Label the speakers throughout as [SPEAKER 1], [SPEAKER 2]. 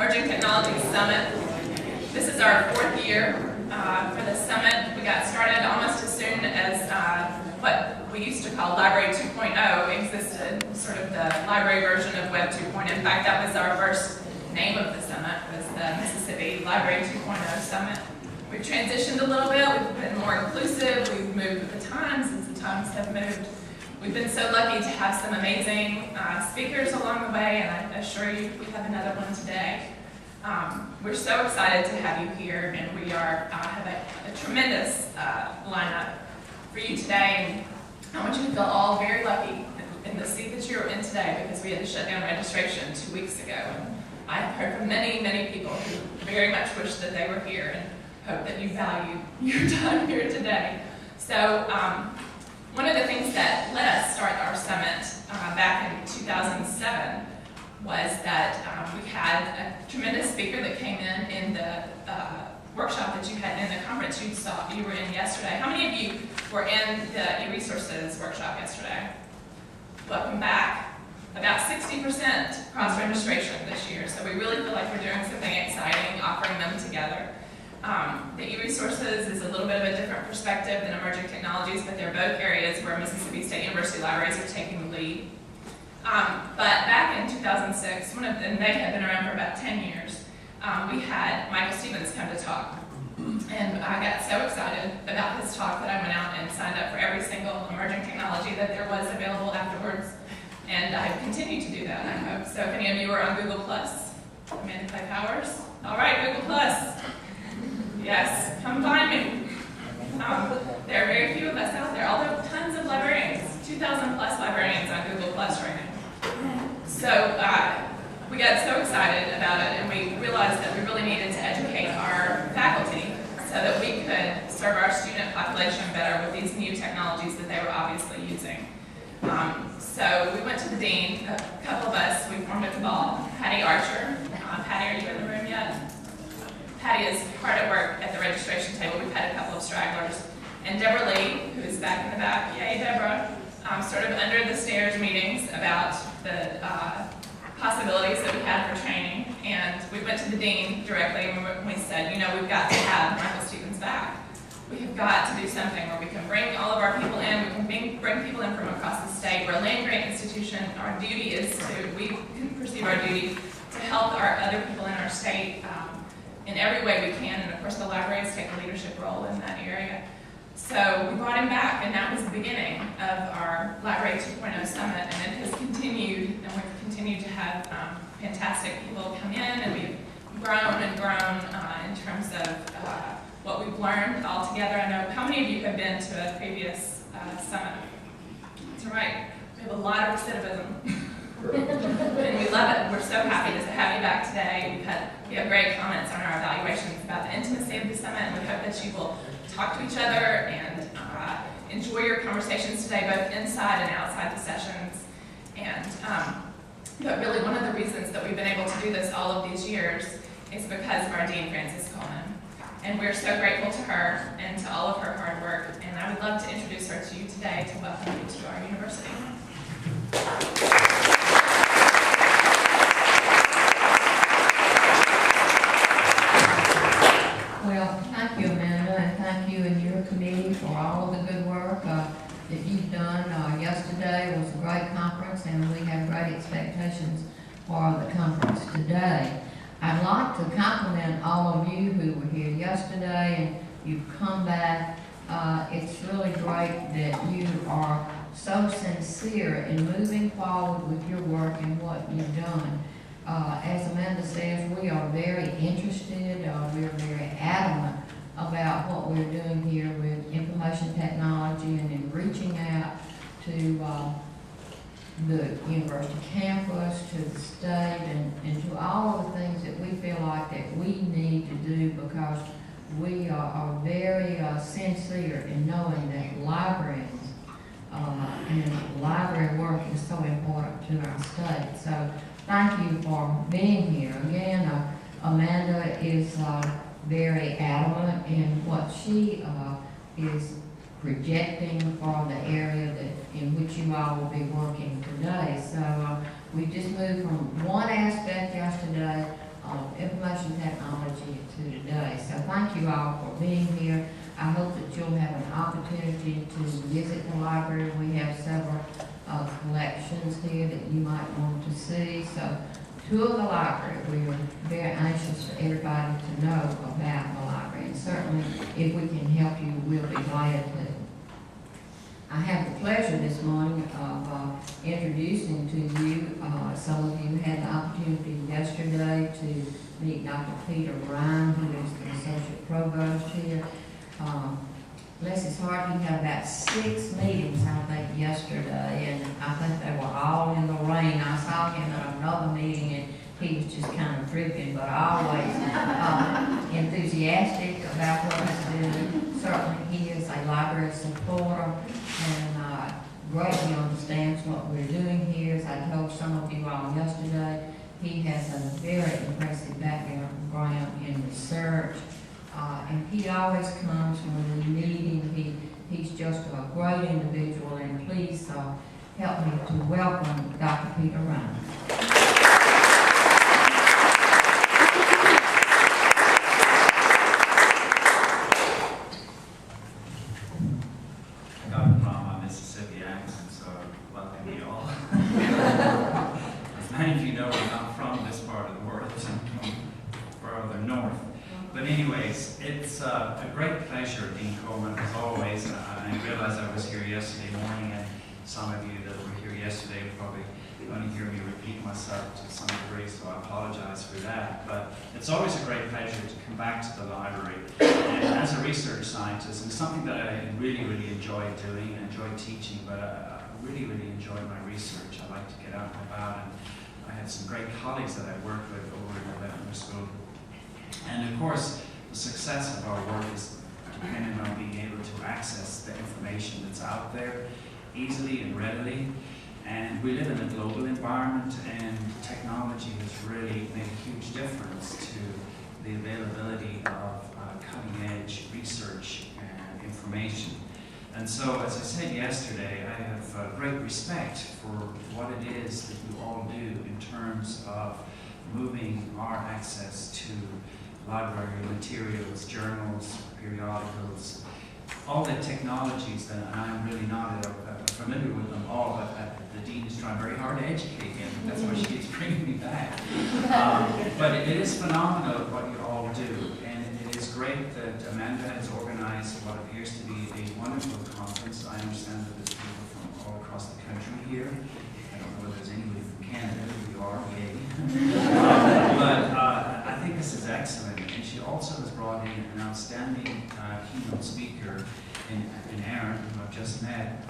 [SPEAKER 1] Emerging Technologies Summit. This is our fourth year for the summit. We got started almost as soon as what we used to call Library 2.0 existed, sort of the library version of Web 2.0. In fact, that was our first name of the summit, was the Mississippi Library 2.0 Summit. We've transitioned a little bit, we've been more inclusive, we've moved with the times, and the times have moved. We've been so lucky to have some amazing speakers along the way, and I assure you we have another one today. We're so excited to have you here, and we have a tremendous lineup for you today. And I want you to feel all very lucky in the seat that you're in today, because we had to shut down registration 2 weeks ago. And I have heard from many, many people who very much wish that they were here and hope that you value your time here today. So one of the things that let us start our summit back in 2007 was that we had a tremendous speaker that came in the workshop that you had in the conference you were in yesterday. How many of you were in the e-resources workshop yesterday? Welcome back. About 60% cross-registration this year, so we really feel like we're doing something exciting, offering them together. The e-resources is a little bit of a different perspective than emerging technologies, but they're both areas where Mississippi State University libraries are taking the lead. But back in 2006, and they had been around for about 10 years, we had Michael Stevens come to talk. And I got so excited about his talk that I went out and signed up for every single emerging technology that there was available afterwards. And I continue to do that, I hope. So if any of you are on Google+, Amanda Clay Powers. All right, Google+. Yes, come find me. There are very few of us out there, although tons of librarians, 2,000 plus librarians on Google+ right now. So we got so excited about it, and we realized that we really needed to educate our faculty so that we could serve our student population better with these new technologies that they were obviously using. So we went to the dean, a couple of us, we formed a cabal. Patty Archer. Patty, are you in the room yet? Patty is hard at work at the registration table. We've had a couple of stragglers. And Deborah Lee, who is back in the back, yay Deborah, sort of under the stairs meetings about the possibilities that we had for training. And we went to the dean directly and we said, you know, we've got to have Michael Stevens back. We have got to do something where we can bring all of our people in, we can bring people in from across the state. We're a land-grant institution. Our duty is we can perceive our duty to help our other people in our state in every way we can, and of course the libraries take a leadership role in that area. So we brought him back, and that was the beginning of our Library 2.0 Summit, and it has continued, and we've continued to have fantastic people come in, and we've grown and grown in terms of what we've learned all together. I know, how many of you have been to a previous summit? That's right, we have a lot of recidivism. And we love it. We're so happy to have you back today. We have great comments on our evaluations about the intimacy of the summit, and we hope that you will talk to each other and enjoy your conversations today, both inside and outside the sessions. And but really, one of the reasons that we've been able to do this all of these years is because of our Dean, Frances Coleman. And we're so grateful to her and to all of her hard work. And I would love to introduce her to you today to welcome you to our university.
[SPEAKER 2] Well, thank you, Amanda, and thank you and your committee for all of the good work that you've done. Yesterday was a great conference, and we have great expectations for the conference today. I'd like to compliment all of you who were here yesterday, and you've come back. It's really great that you are so sincere in moving forward with your work and what you've done. As Amanda says, we are very interested, we are very adamant about what we're doing here with information technology and in reaching out to the university campus, to the state, and to all of the things that we feel like that we need to do, because we are very sincere in knowing that librarians and library work is so important to our state. So thank you for being here. Again, Amanda is very adamant in what she is projecting for the area in which you all will be working today. So we just moved from one aspect yesterday of opportunity to visit the library. We have several collections here that you might want to see. So tour the library. We are very anxious for everybody to know about the library. And certainly, if we can help you, we'll be glad to. I have the pleasure this morning of introducing to you, some of you had the opportunity yesterday to meet Dr. Peter Ryan, who is the Associate Provost here. Bless his heart, he had about 6 meetings, I think, yesterday, and I think they were all in the rain. I saw him at another meeting, and he was just kind of dripping, but always enthusiastic about what he's doing. Certainly, he is a library supporter, and greatly understands what we're doing here. As I told some of you all yesterday, he has a very impressive background in research. And he always comes when we need him. He's just a great individual, and please help me to welcome Dr. Peter Ryan.
[SPEAKER 3] I got it from my Mississippi accent, so welcome you all. As many of you know, I'm not from this part of the world, I'm from further north. But anyways, it's a great pleasure being Coleman as always. I realized I was here yesterday morning, and some of you that were here yesterday are probably going to hear me repeat myself to some degree, so I apologize for that. But it's always a great pleasure to come back to the library. And as a research scientist, and something that I really, really enjoy doing, I enjoy teaching, but I really, really enjoy my research. I like to get out and about, and I have some great colleagues that I work with over in the veterinary school. And of course, the success of our work is dependent on being able to access the information that's out there easily and readily. And we live in a global environment, and technology has really made a huge difference to the availability of cutting-edge research and information. And so, as I said yesterday, I have great respect for what it is that you all do in terms of moving our access to library materials, journals, periodicals, all the technologies that I'm really not familiar with them all, but the Dean is trying very hard to educate me, and that's why she keeps bringing me back. But it is phenomenal what you all do, and it is great that Amanda has organized what appears to be a wonderful conference. I understand that there's people from all across the country here. I don't know whether there's anybody from Canada. You are, yay. But I think this is excellent, and she also has brought in an outstanding keynote speaker in Aaron, who I've just met.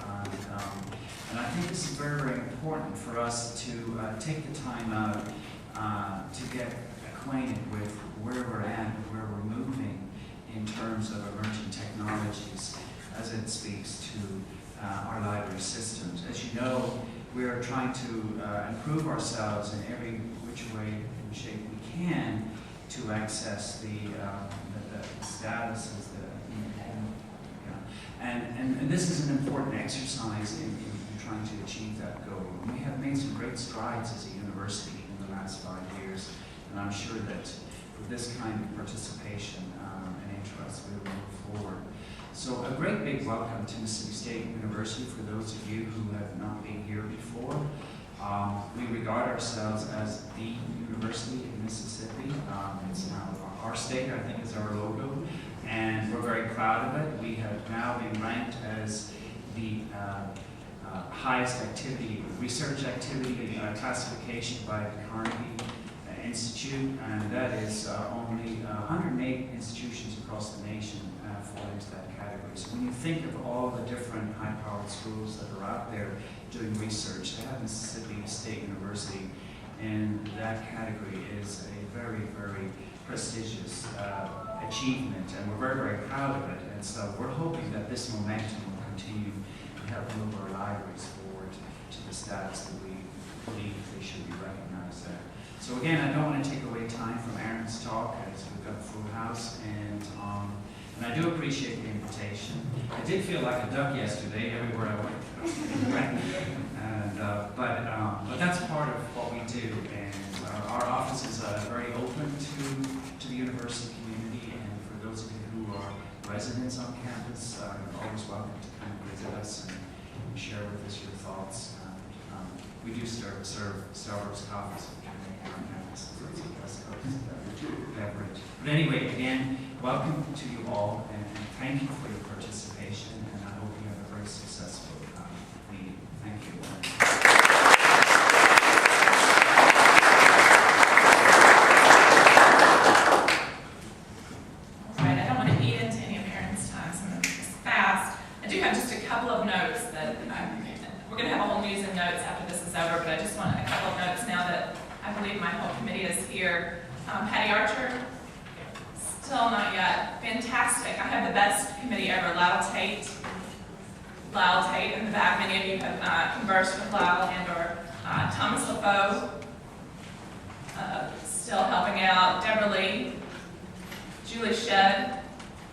[SPEAKER 3] And I think this is very, very important for us to take the time out to get acquainted with where we're at and where we're moving in terms of emerging technologies as it speaks to our library systems. As you know, we are trying to improve ourselves in every which way and shape we can to access the statuses, and this is an important exercise in trying to achieve that goal. And we have made some great strides as a university in the last 5 years, and I'm sure that with this kind of participation and interest, we will move forward. So a great big welcome to Mississippi State University for those of you who have not been here before. We regard ourselves as the university in Mississippi. It's now our state, I think, is our logo, and we're very proud of it. We have now been ranked as the highest activity, research activity classification by the Carnegie Institute, and that is only 108 institutions across the nation fall into that category. So when you think of all the different high-powered schools that are out there doing research, to have Mississippi State University in that category is a very, very prestigious achievement, and we're very, very proud of it. And so we're hoping that this momentum will continue to help move our libraries forward to the status that we believe they should be recognized at. So again, I don't want to take away time from Aaron's talk, as we've got a full house, and I do appreciate the invitation. I did feel like a duck yesterday everywhere I went. But that's part of what we do, and our office is very open to the university community, and for those of you who are residents on campus, you're always welcome visit us and share with us your thoughts. We do serve Starbucks coffees, which are made on campus, so it's a West Coast beverage. But anyway, again, welcome to you all, and thank you for your participation, and I hope you have a very successful meeting. Thank you.
[SPEAKER 1] All right, I don't want to eat into any of Aaron's time, so I'm going to move this fast. I do have just a couple of notes that we're going to have a whole news and notes after this is over, but I just want a couple of notes now that I believe my whole committee is here. Patty Archer, still not yet. Fantastic. I have the best committee ever. Lyle Tate in the back. Many of you have conversed with Lyle and or Thomas LaFoe, still helping out. Deborah Lee, Julie Shedd.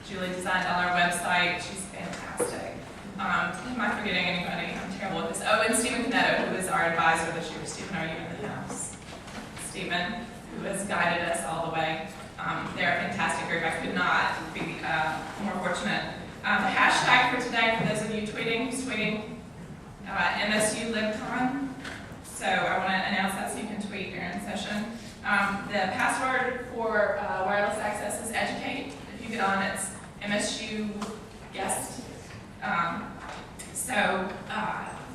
[SPEAKER 1] Julie designed all our website. She's fantastic. Am I forgetting anybody? I'm terrible with this. Oh, and Stephen Canetto, who is our advisor this year. Stephen, are you in the house? Stephen, who has guided us all the way. They're a fantastic group. I could not be more fortunate. The hashtag for today, for those of you tweeting, who's tweeting? MSU LibCon. So I want to announce that so you can tweet during session. The password for wireless access is educate. If you get on, it's MSU guest.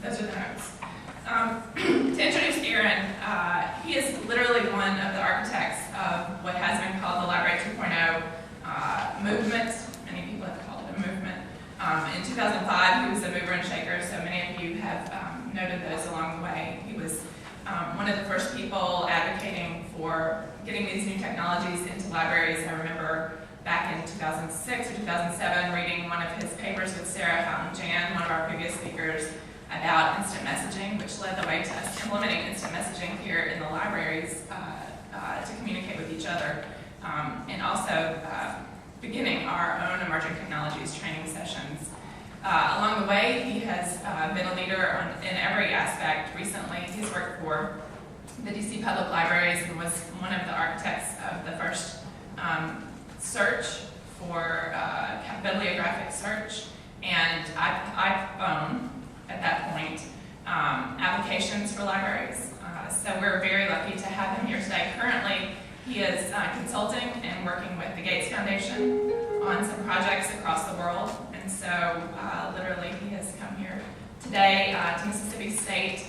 [SPEAKER 1] Those are the notes. To introduce Aaron, he is literally one of the architects of what has been called the Library 2.0 movement. Many people have called it a movement. In 2005, he was a mover and shaker, so many of you have noted those along the way. He was one of the first people advocating for getting these new technologies into libraries. I remember back in 2006 or 2007 reading one of his papers with Sarah Houghton-Jan, one of our previous speakers, about instant messaging, which led the way to us implementing instant messaging here in the libraries to communicate with each other, and also beginning our own emerging technologies training sessions. Along the way, he has been a leader in every aspect. Recently, he's worked for the DC Public Libraries and was one of the architects of the first search for bibliographic search and iPhone at that point, applications for libraries. So we're very lucky to have him here today. Currently, he is consulting and working with the Gates Foundation on some projects across the world. And so literally he has come here today to Mississippi State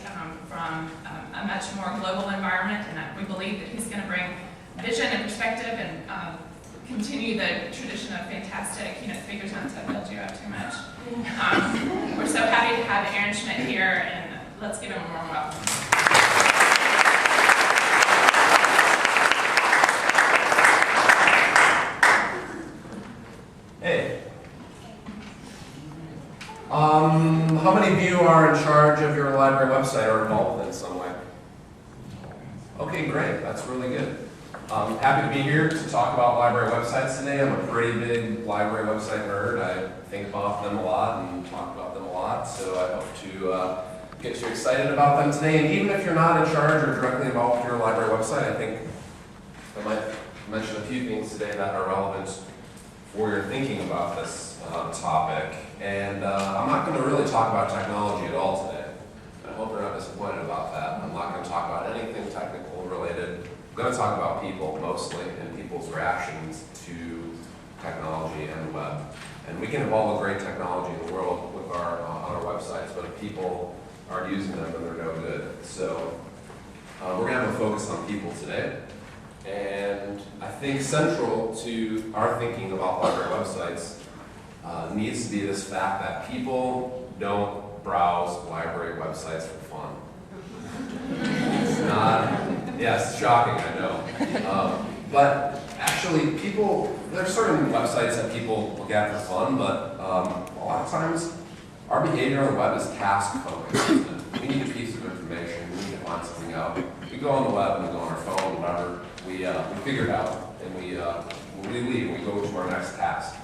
[SPEAKER 1] from a much more global environment. And we believe that he's going to bring vision and perspective and continue the tradition of fantastic keynote speakers, not to build you up too much. We're so happy to have Aaron Schmidt here, and let's give him a warm welcome.
[SPEAKER 4] Hey. How many of you are in charge of your library website or involved in some way? Okay, great. That's really good. Happy to be here to talk about library websites today. I'm a pretty big library website nerd. I think about them a lot and talk about them a lot, so I hope to get you excited about them today. And even if you're not in charge or directly involved with your library website, I think I might mention a few things today that are relevant for your thinking about this topic. And I'm not going to really talk about technology at all today. I hope you're not disappointed about that. I'm not going to talk about anything technical related. I'm going to talk about people mostly and people's reactions to technology and the web. And we can have all the great technology in the world with on our websites, but if people aren't using them, then they're no good. So we're going to have a focus on people today. And I think central to our thinking about library websites needs to be this fact that people don't browse library websites for fun. It's not, yes, shocking, I know. But actually, there's certain websites that people look at for fun, but a lot of times our behavior on the web is task focused. We need a piece of information, we need to find something out. We go on the web and we go on our phone, whatever, we figure it out, and when we leave, we go to our next task.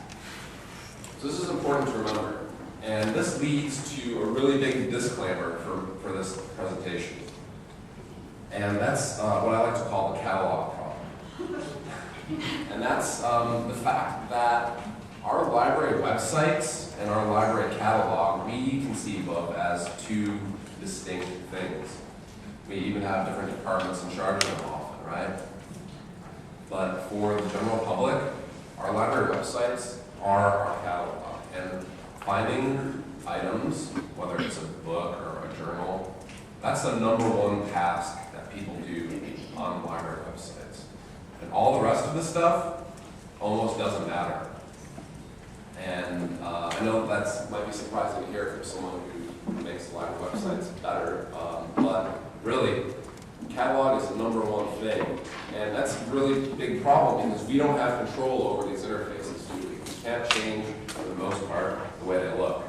[SPEAKER 4] So this is important to remember. And this leads to a really big disclaimer for this presentation. And that's what I like to call the catalog problem. And that's the fact that our library websites and our library catalog, we conceive of as two distinct things. We even have different departments in charge of them often, right? But for the general public, our library websites are our catalog. And finding items, whether it's a book or a journal, that's the #1 task that people do on library websites. And all the rest of the stuff almost doesn't matter. And I know that might be surprising to hear from someone who makes library websites better, but really, catalog is the #1 thing. And that's a really big problem because we don't have control over these interfaces, do we? We can't change, for the most part, the way they look.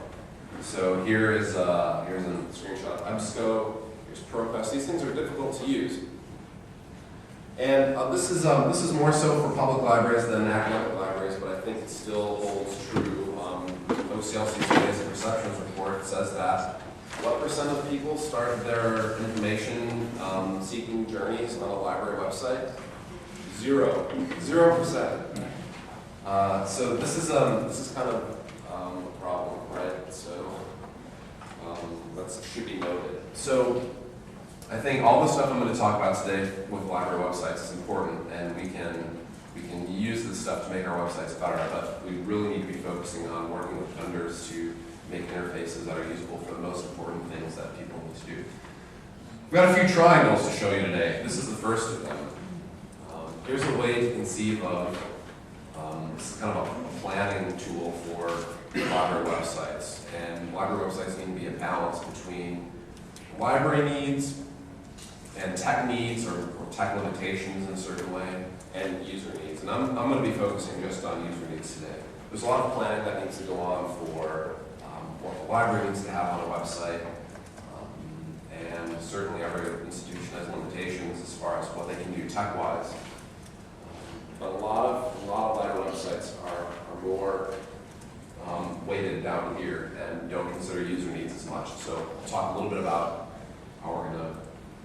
[SPEAKER 4] So here's a screenshot of EBSCO, here's ProQuest. These things are difficult to use. And this is more so for public libraries than academic libraries, but I think it still holds true. OCLC's Basic Perceptions Report says that what % of people start their information seeking journeys on a library website? 0%. So this is kind of a problem, right? So that should be noted. So I think all the stuff I'm going to talk about today with library websites is important, and we can use this stuff to make our websites better, but we really need to be focusing on working with vendors to make interfaces that are useful for the most important things that people need to do. We've got a few triangles to show you today. This is the first of them. Here's a way to conceive of, this is kind of a planning tool for library websites. And library websites need to be a balance between library needs and tech needs or tech limitations in a certain way, and user needs. And I'm going to be focusing just on user needs today. There's a lot of planning that needs to go on for what the library needs to have on a website, and certainly every institution has limitations as far as what they can do tech-wise. But a lot of library websites are more weighted down here and don't consider user needs as much. So I'll talk a little bit about how we're going to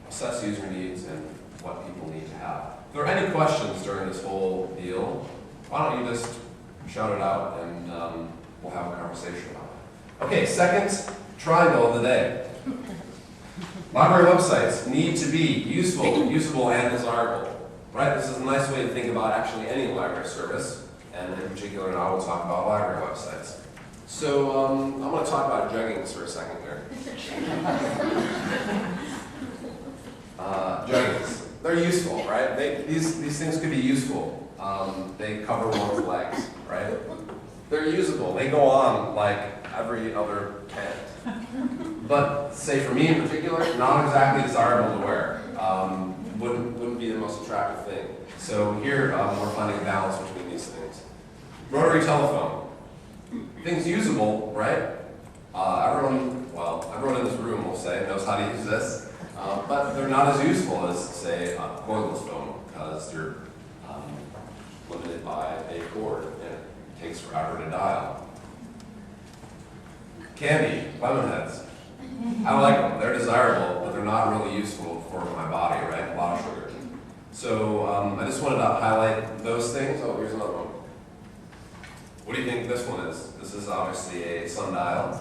[SPEAKER 4] assess user needs and what people need to have. If there are any questions during this whole deal, why don't you just shout it out and we'll have a conversation about it. Okay, second triangle of the day. Library websites need to be useful, usable, and desirable. Right? This is a nice way to think about actually any library service, and in particular now we'll talk about library websites. So I'm going to talk about jeggings for a second here. Jeggings. They're useful, right? These things could be useful. They cover one's legs, right? They're usable. They go on like every other pant. But say for me in particular, not exactly desirable to wear. Wouldn't be the most attractive thing. So here we're finding a balance between these things. Rotary telephone. Things usable, right? Everyone in this room will say knows how to use this, but they're not as useful as, say, a cordless phone because you're limited by a cord and it takes forever to dial. Candy, lemon heads. I like them. They're desirable, but they're not really useful for my body, right? A lot of sugar. So I just wanted to highlight those things. Oh, here's another one. What do you think this one is? This is obviously a sundial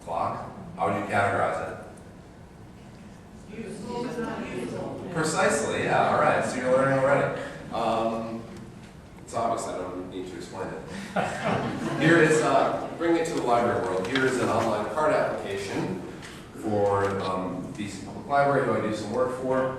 [SPEAKER 4] clock. How would you categorize it?
[SPEAKER 5] Useful, but not useful.
[SPEAKER 4] Precisely, yeah, all right. So you're learning already. It's obvious I don't need to explain it. Here is, bring it to the library world. Here is an online card application for BC Public Library, who I do some work for.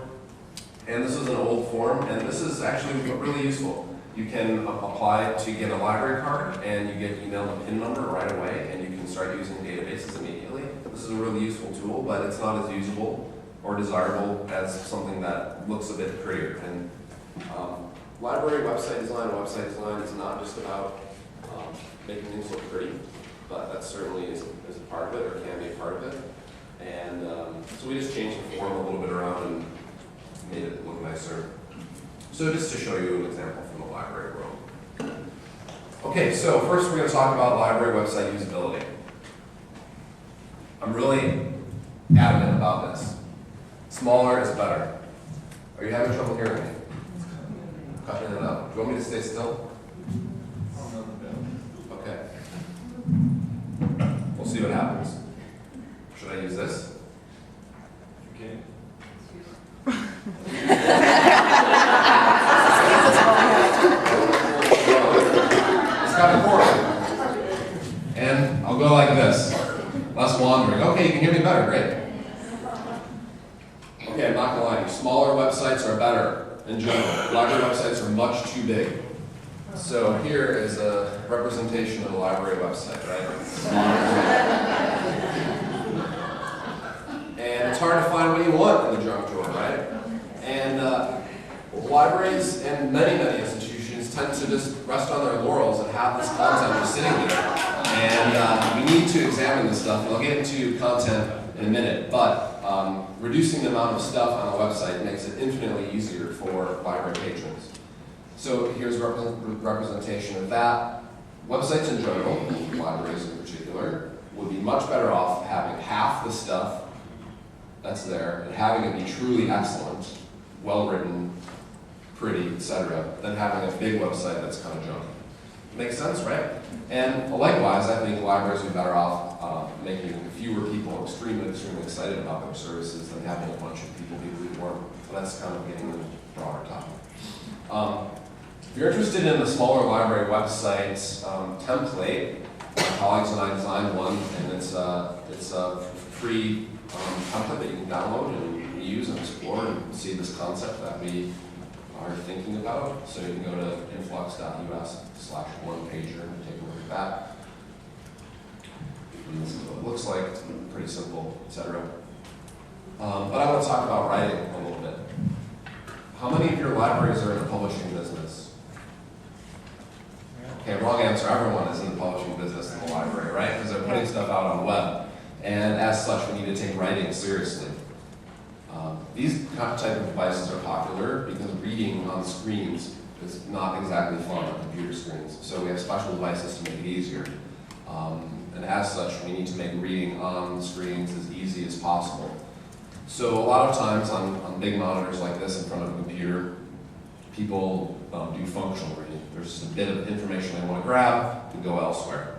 [SPEAKER 4] And this is an old form, and this is actually really useful. You can apply to get a library card, and you get emailed a PIN number right away, and you can start using databases immediately. This is a really useful tool, but it's not as usable or desirable as something that looks a bit prettier. And library website design is not just about making things look pretty, but that certainly is a part of it, or can be a part of it. And so we just changed the form a little bit around and made it look nicer. So just to show you an example from the library world. Okay, so first we're going to talk about library website usability. I'm really adamant about this. Smaller is better. Are you having trouble hearing me? Cutting it up. Do you want me to stay still? Okay. see what happens. Should I use this?
[SPEAKER 3] Okay.
[SPEAKER 4] It's kind of boring. And I'll go like this. Less wandering. Okay, you can hear me better. Great. Okay, I'm not gonna lie to you. Smaller websites are better in general. Library websites are much too big. So here is a representation of a library website, right? And it's hard to find what you want in the junk drawer, right? And libraries and many institutions tend to just rest on their laurels and have this content just sitting there. And we need to examine this stuff. And I'll get into content in a minute, but reducing the amount of stuff on a website makes it infinitely easier for library patrons. So here's a representation of that. Websites in general, libraries in particular, would be much better off having half the stuff that's there and having it be truly excellent, well-written, pretty, etc., than having a big website that's kind of junk. Makes sense, right? And likewise, I think libraries are better off making fewer people extremely excited about their services than having a bunch of people be lukewarm. So that's kind of getting into the broader topic. If you're interested in the smaller library website template, my colleagues and I designed one, and it's a free template that you can download and use and explore and see this concept that we are thinking about. So you can go to influx.us/one-pager and take a look at that. And this is what it looks like. It's pretty simple, etc. But I want to talk about writing a little bit. How many of your libraries are in the publishing business? Okay, wrong answer. Everyone is in the publishing business in the library, right? Because they're putting stuff out on the web. And as such, we need to take writing seriously. These type of devices are popular because reading on screens is not exactly fun on computer screens. So we have special devices to make it easier. And as such, we need to make reading on screens as easy as possible. So a lot of times on big monitors like this in front of a computer, people do functional reading. There's just a bit of information they want to grab and go elsewhere.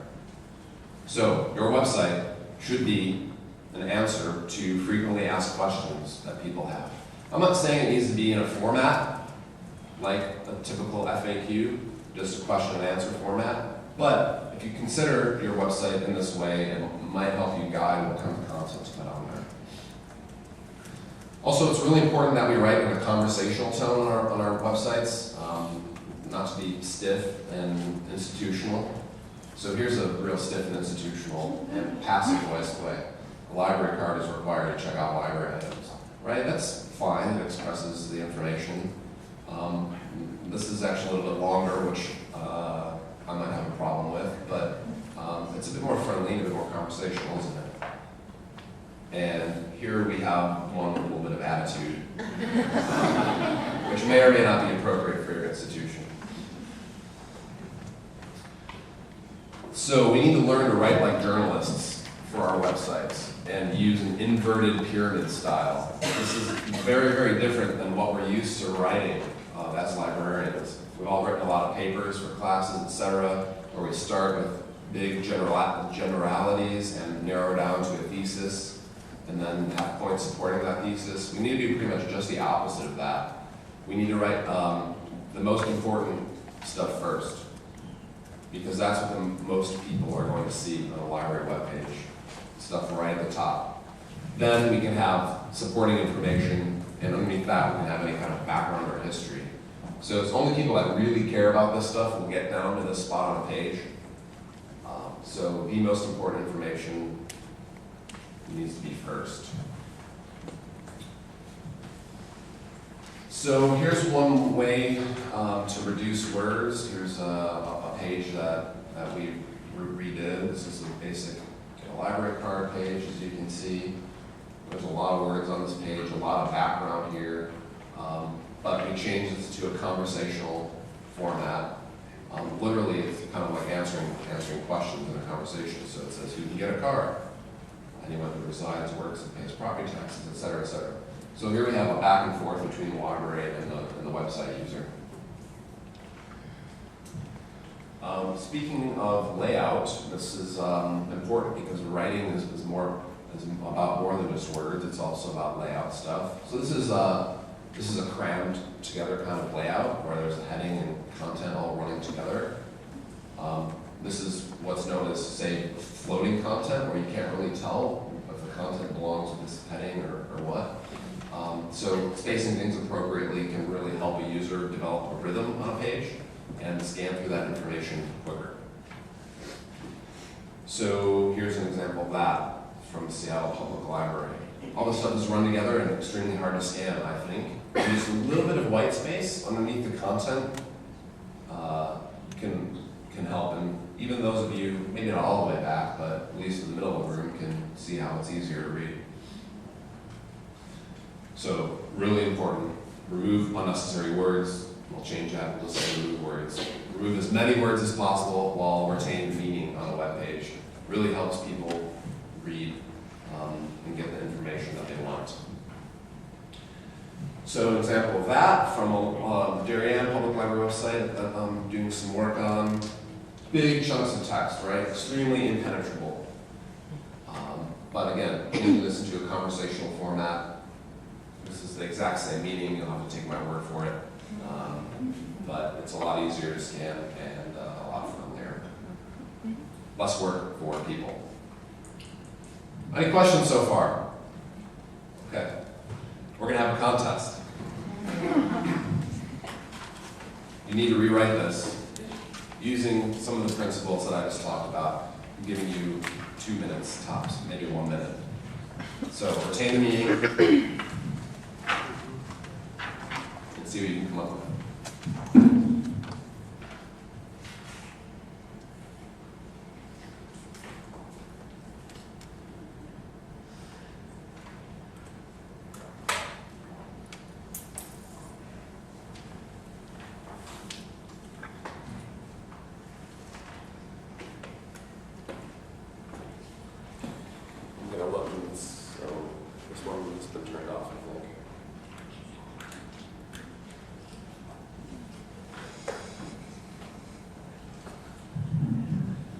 [SPEAKER 4] So your website should be an answer to frequently asked questions that people have. I'm not saying it needs to be in a format like a typical FAQ, just a question and answer format, but if you consider your website in this way, it might help you guide what kind of content to put on there. Also, it's really important that we write in a conversational tone on our websites, not to be stiff and institutional. So here's a real stiff and institutional and passive voiced way. A library card is required to check out library items, right? That's fine, it expresses the information. This is actually a little bit longer, which I might have a problem with, but it's a bit more friendly, a bit more conversational, isn't it? And here we have one with a little bit of attitude, which may or may not be appropriate for your institution. So we need to learn to write like journalists for our websites and use an inverted pyramid style. This is very different than what we're used to writing as librarians. We've all written a lot of papers for classes, etc., where we start with big generalities and narrow down to a thesis, and then have points supporting that thesis. We need to do pretty much just the opposite of that. We need to write the most important stuff first, because that's what the most people are going to see on a library webpage, stuff right at the top. Then we can have supporting information, and underneath that we can have any kind of background or history. So it's only people that really care about this stuff will get down to this spot on a page. So the most important information needs to be first. So here's one way to reduce words. Here's a page that we redid. This is a basic library card page, as you can see. There's a lot of words on this page, a lot of background here, but we changed this to a conversational format. Literally, it's kind of like answering questions in a conversation. So it says, who can get a car? Anyone who resides, works, and pays property taxes, etc., etc. So here we have a back and forth between the library and the website user. Speaking of layout, this is important because writing is about more than just words. It's also about layout stuff. So this is a crammed together kind of layout where there's a heading and content all running together. This is what's known as, say, floating content, where you can't really tell if the content belongs with this heading or what. So spacing things appropriately can really help a user develop a rhythm on a page and scan through that information quicker. So here's an example of that from Seattle Public Library. All this stuff is run together and extremely hard to scan, I think. Just a little bit of white space underneath the content can help. And even those of you, maybe not all the way back, but at least in the middle of the room, can see how it's easier to read. So really important, remove unnecessary words. We'll change that, we'll just say remove words. Remove as many words as possible while retaining meaning on a web page. Really helps people read and get the information that they want. So an example of that from the Darien Public Library website that I'm doing some work on. Big chunks of text, right? Extremely impenetrable. But again, putting this into a conversational format, this is the exact same meaning. You'll have to take my word for it. But it's a lot easier to scan and a lot of fun there. Less work for people. Any questions so far? Okay. We're going to have a contest. You need to rewrite this using some of the principles that I just talked about. I'm giving you 2 minutes tops, maybe 1 minute. So retain the meaning. Let's see what you can come up with.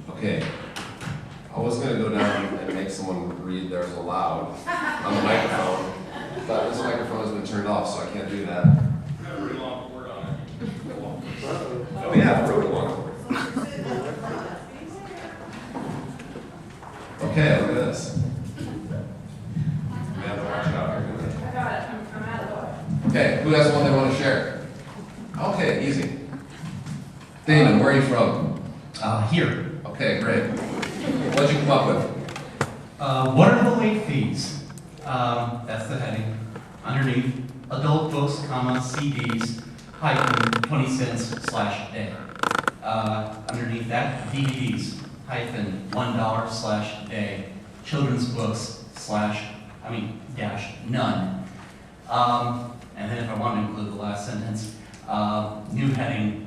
[SPEAKER 4] Okay, I was going to go down and make someone read theirs aloud on the microphone, but this microphone has been turned off, so I can't do that.
[SPEAKER 5] I have a really long word on it.
[SPEAKER 4] Oh yeah, really long. Okay, look at this. We have to watch out here.
[SPEAKER 1] I got it. I'm out of the way.
[SPEAKER 4] Okay, who has one they want to share? Okay, easy. Damon, where are you from?
[SPEAKER 6] Here.
[SPEAKER 4] Okay, great. What'd you come up with?
[SPEAKER 6] What are the late fees? That's the heading. Underneath, adult books, CDs, hyphen 20 cents / day. Underneath that, DVDs, hyphen $1 / day. Children's books -none. And then if I want to include the last sentence, new heading,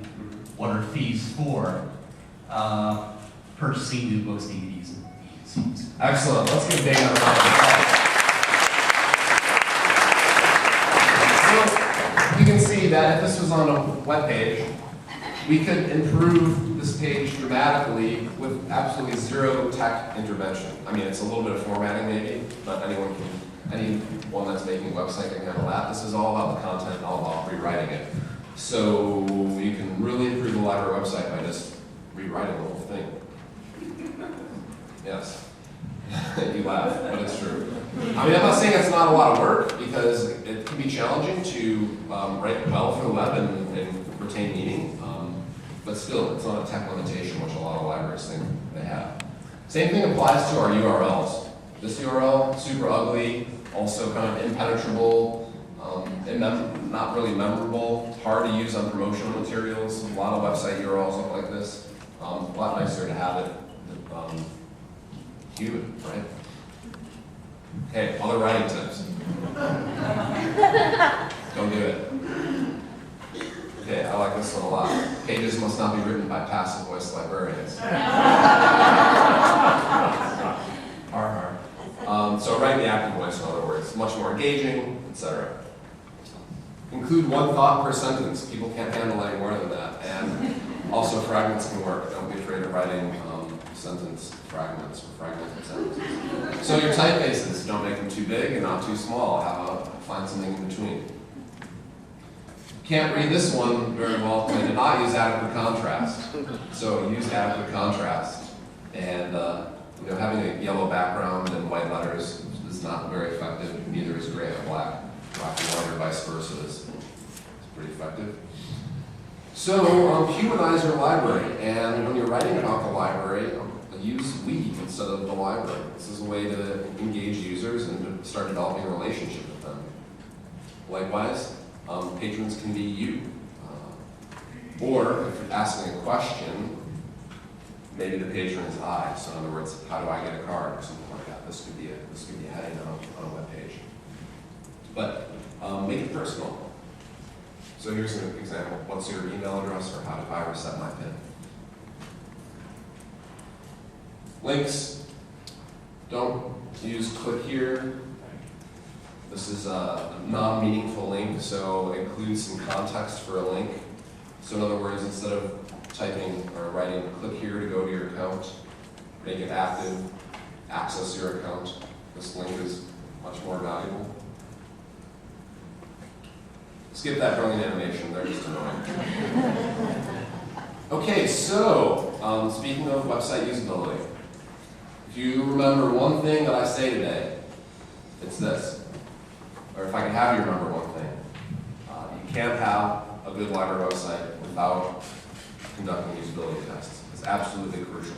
[SPEAKER 6] what are fees for? Purchasing new books, DVDs, and CDs.
[SPEAKER 4] Excellent. Let's give Dana a round of applause. So you can see that if this was on a web page, we could improve this page dramatically with absolutely zero tech intervention. I mean, it's a little bit of formatting maybe, but anyone that's making a website can handle that. This is all about the content, all about rewriting it. So you can really improve the library website by just rewriting the whole thing. Yes. You laugh, but it's true. I mean, I'm not saying it's not a lot of work, because it can be challenging to write well for the web and retain meaning, but still, it's not a tech limitation, which a lot of libraries think they have. Same thing applies to our URLs. This URL, super ugly, also kind of impenetrable, not really memorable, hard to use on promotional materials. A lot of website URLs look like this. A lot nicer to have it human, right? Okay, other writing tips. Don't do it. Okay, I like this one a lot. Pages must not be written by passive voice librarians. So write the active voice, in other words, much more engaging, etc. Include one thought per sentence. People can't handle any more than that. And Also, fragments can work. Don't be afraid of writing sentence fragments or fragmented sentences. So your typefaces, don't make them too big and not too small. Find something in between. Can't read this one very well. I did not use adequate contrast. So use adequate contrast. And having a yellow background and white letters is not very effective. Neither is gray and black. Black and white or vice versa is pretty effective. So humanize your library. And when you're writing about the library, use we instead of the library. This is a way to engage users and to start developing a relationship with them. Likewise, patrons can be you. Or if you're asking a question, maybe the patron is I. So in other words, how do I get a card or something like that? This could be a heading on a web page. But make it personal. So here's an example. What's your email address, or how do I reset my PIN? Links. Don't use click here. This is a non-meaningful link, so include some context for a link. So in other words, instead of typing or writing click here to go to your account, make it active, access your account. This link is much more valuable. Skip that brilliant animation, they're just annoying. Okay, so speaking of website usability, if you remember one thing that I say today, it's this. Or if I can have you remember one thing. You can't have a good library website without conducting usability tests. It's absolutely crucial.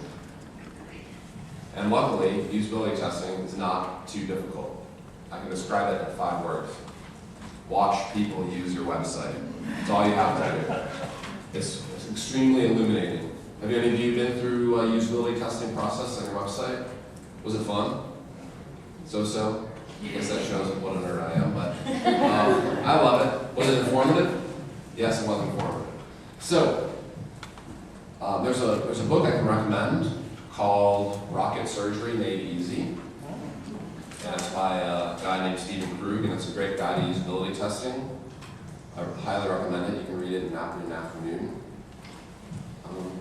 [SPEAKER 4] And luckily, usability testing is not too difficult. I can describe it in 5 words. Watch people use your website. That's all you have to do. It's extremely illuminating. Have any of you been through a usability testing process on your website? Was it fun? So-so? I guess that shows what a nerd I am, but I love it. Was it informative? Yes, it was informative. So, there's a book I can recommend called Rocket Surgery Made Easy. And it's by a guy named Stephen Krug, and it's a great guide to usability testing. I highly recommend it. You can read it in an afternoon.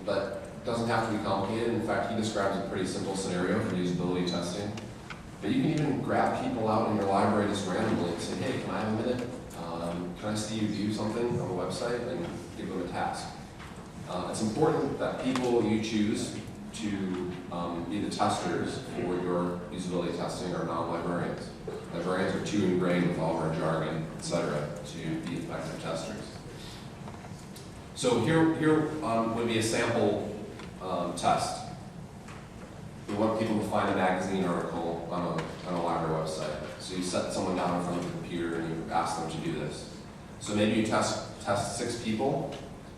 [SPEAKER 4] But it doesn't have to be complicated. In fact, he describes a pretty simple scenario for usability testing. But you can even grab people out in your library just randomly and say, hey, can I have a minute? Can I see you do something on the website? And give them a task. It's important that people you choose to be the testers for your usability testing are non-librarians. Librarians are too ingrained with all of our jargon, etc., to be effective testers. So here would be a sample test. We want people to find a magazine article on a library website. So you set someone down in front of the computer and you ask them to do this. So maybe you test 6 people,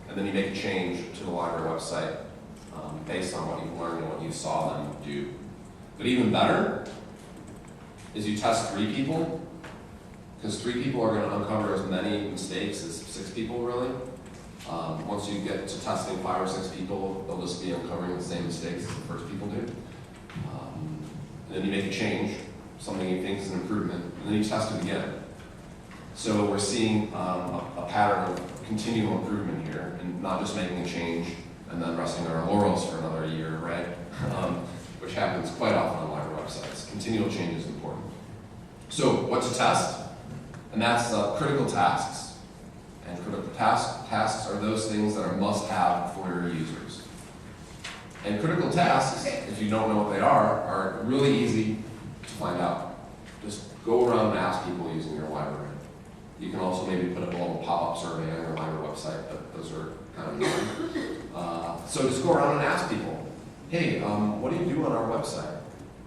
[SPEAKER 4] and then you make a change to the library website based on what you've learned and what you saw them do. But even better is you test 3 people, because 3 people are going to uncover as many mistakes as 6 people really. Once you get to testing 5 or 6 people, they'll just be uncovering the same mistakes as the first people do. And then you make a change, something you think is an improvement, and then you test it again. So we're seeing a pattern of continual improvement here, and not just making a change and then resting on our laurels for another year, right? Which happens quite often on library websites. Continual change is important. So what to test? And that's critical tasks. And critical tasks are those things that are must-have for your users. And critical tasks, if you don't know what they are really easy to find out. Just go around and ask people using your library. You can also maybe put up a little pop-up survey on your library website, but those are kind of annoying. So just go around and ask people, hey, what do you do on our website?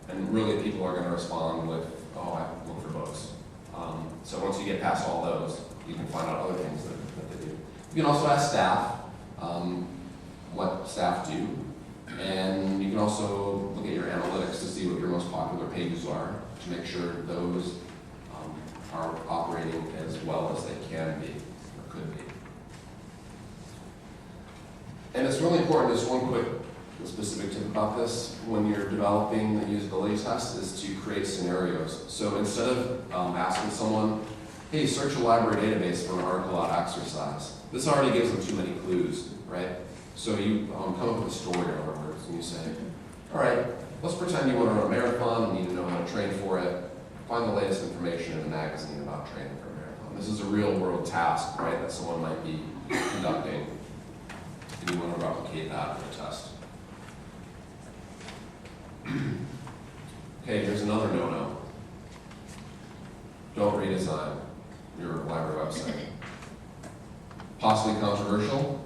[SPEAKER 4] And really people are going to respond with, oh, I look for books. So once you get past all those, you can find out other things that they do. You can also ask staff what staff do. And you can also look at your analytics to see what your most popular pages are to make sure those are operating as well as they can be or could be. And it's really important, just one quick specific tip about this, when you're developing a usability test, is to create scenarios. So instead of asking someone, hey, search a library database for an article on exercise, this already gives them too many clues, right? So you come up with a story, in other words, and you say, all right, let's pretend you want to run a marathon and need to know how to train for it. Find the latest information in the magazine about training for a marathon. This is a real world task, right, that someone might be conducting, and you want to replicate that in a test. Okay, here's another no-no. Don't redesign your library website. Possibly controversial,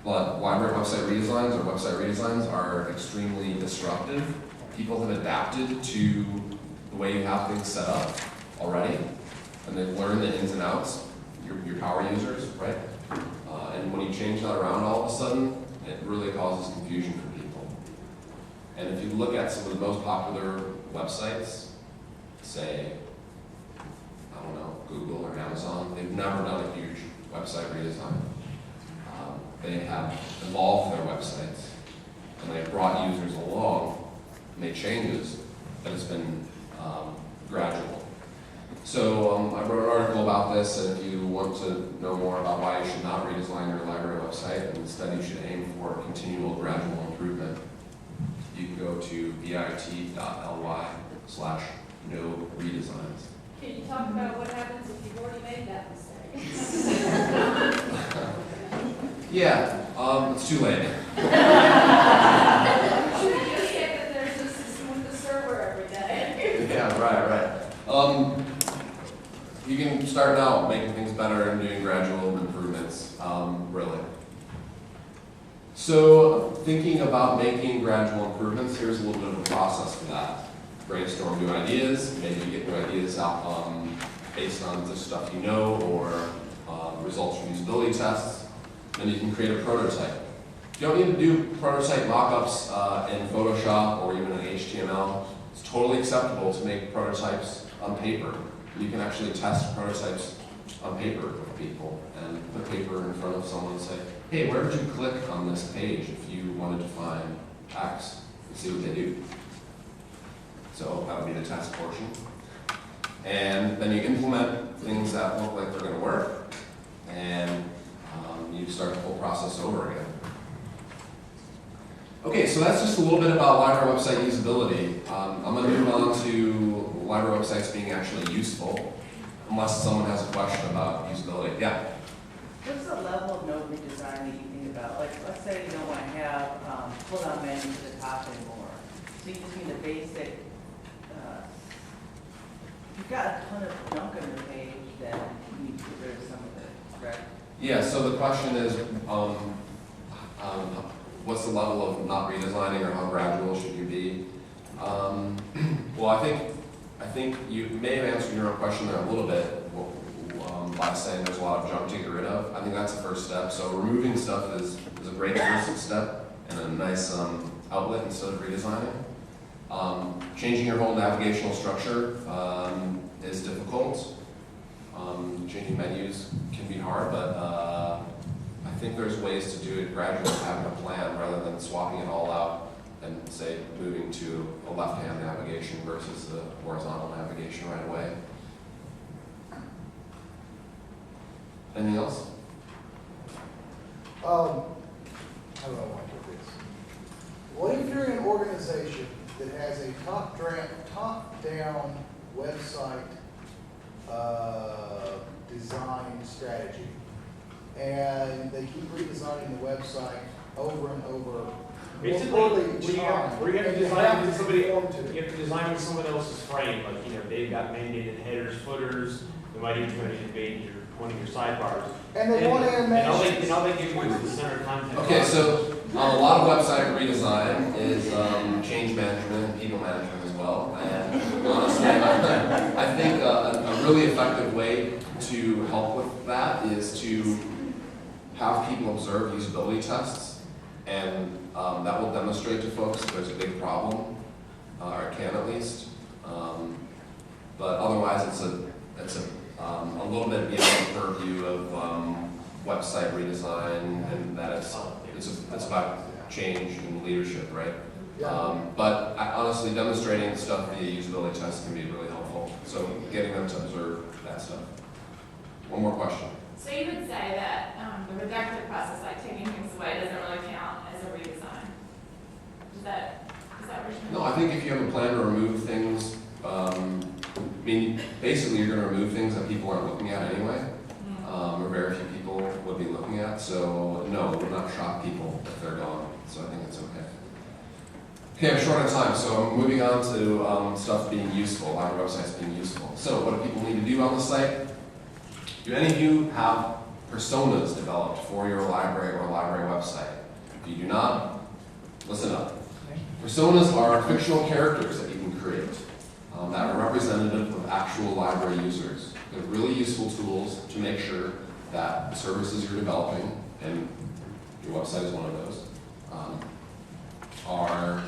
[SPEAKER 4] but library website redesigns are extremely disruptive. People have adapted to the way you have things set up already, and they've learned the ins and outs, your power users, right? And when you change that around all of a sudden, it really causes confusion for people. And if you look at some of the most popular websites, say, I don't know, Google or Amazon, they've never done a huge website redesign. They have evolved their websites, and they've brought users along, made changes, but it's been gradual. So I wrote an article about this, and if you want to know more about why you should not redesign your library website, and instead you should aim for continual gradual improvement, you can go to bit.ly/no-redesigns.
[SPEAKER 7] Can you talk about what happens if you've already made that mistake?
[SPEAKER 4] Yeah, it's too late.
[SPEAKER 7] Should we just say that there's a system with the server every day?
[SPEAKER 4] Yeah, right. You can start now making things better and doing gradual improvements, really. So, thinking about making gradual improvements, here's a little bit of a process for that. Brainstorm new ideas, maybe you get new ideas out based on the stuff you know, or results from usability tests. Then you can create a prototype. You don't need to do prototype mockups in Photoshop or even in HTML. It's totally acceptable to make prototypes on paper. You can actually test prototypes on paper with people and put paper in front of someone and say, hey, where would you click on this page if you wanted to find X, and see what they do. So that would be the test portion. And then you implement things that look like they're going to work, and you start the whole process over again. Okay, so that's just a little bit about library website usability. I'm going to move on to library websites being actually useful, unless someone has a question about usability. Yeah?
[SPEAKER 8] What's the level of node redesign that you think about? Like, let's say you don't want to have pull-down menu to the top anymore. So you just need a basic, you've got a ton of junk on your page that you need to get rid of some of it, correct?
[SPEAKER 4] Yeah, so the question is, what's the level of not redesigning, or how gradual should you be? Well, I think you may have answered your own question there a little bit by saying there's a lot of junk to get rid of. I think that's the first step. So removing stuff is a great first step and a nice outlet instead of redesigning. Changing your whole navigational structure is difficult. Changing menus can be hard, but I think there's ways to do it gradually, having a plan rather than swapping it all out and, say, moving to a left-hand navigation versus the horizontal navigation right away. Anything else?
[SPEAKER 9] How do I want to put this? What if you're an organization that has a top-down website design strategy, and they keep redesigning the website over and over?
[SPEAKER 5] Basically,
[SPEAKER 9] poorly each
[SPEAKER 5] we
[SPEAKER 9] time,
[SPEAKER 5] have to
[SPEAKER 9] and you
[SPEAKER 5] design
[SPEAKER 9] have
[SPEAKER 5] with
[SPEAKER 9] to
[SPEAKER 5] somebody
[SPEAKER 9] conform
[SPEAKER 5] else.
[SPEAKER 9] to it.
[SPEAKER 5] You have to design with someone else's frame, like, they've got mandated headers, footers, they might even try to invade one of your sidebars.
[SPEAKER 9] And they want animations.
[SPEAKER 5] And all they give you is the center content.
[SPEAKER 4] Okay, so a lot of website redesign is change management and people management as well. And honestly, I think a really effective way to help with that is to have people observe usability tests, and that will demonstrate to folks if there's a big problem, or it can at least. But otherwise, it's a little bit beyond the purview of website redesign, and that it's about change and leadership, right?
[SPEAKER 9] Yeah.
[SPEAKER 4] But honestly, demonstrating stuff via usability tests can be really helpful. So getting them to observe that stuff. One more question.
[SPEAKER 1] So you would say that the reductive process, like taking things away, doesn't really count
[SPEAKER 4] you have a plan to remove things, basically you're gonna remove things that people aren't looking at anyway, or very few people would be looking at, so no, it would not shock people if they're gone, so I think it's okay. Okay, I'm short on time, so I'm moving on to stuff being useful, library websites being useful. So what do people need to do on the site? Do any of you have personas developed for your library or library website? If you do not, listen up. Personas are fictional characters that you can create that are representative of actual library users. They're really useful tools to make sure that the services you're developing, and your website is one of those, are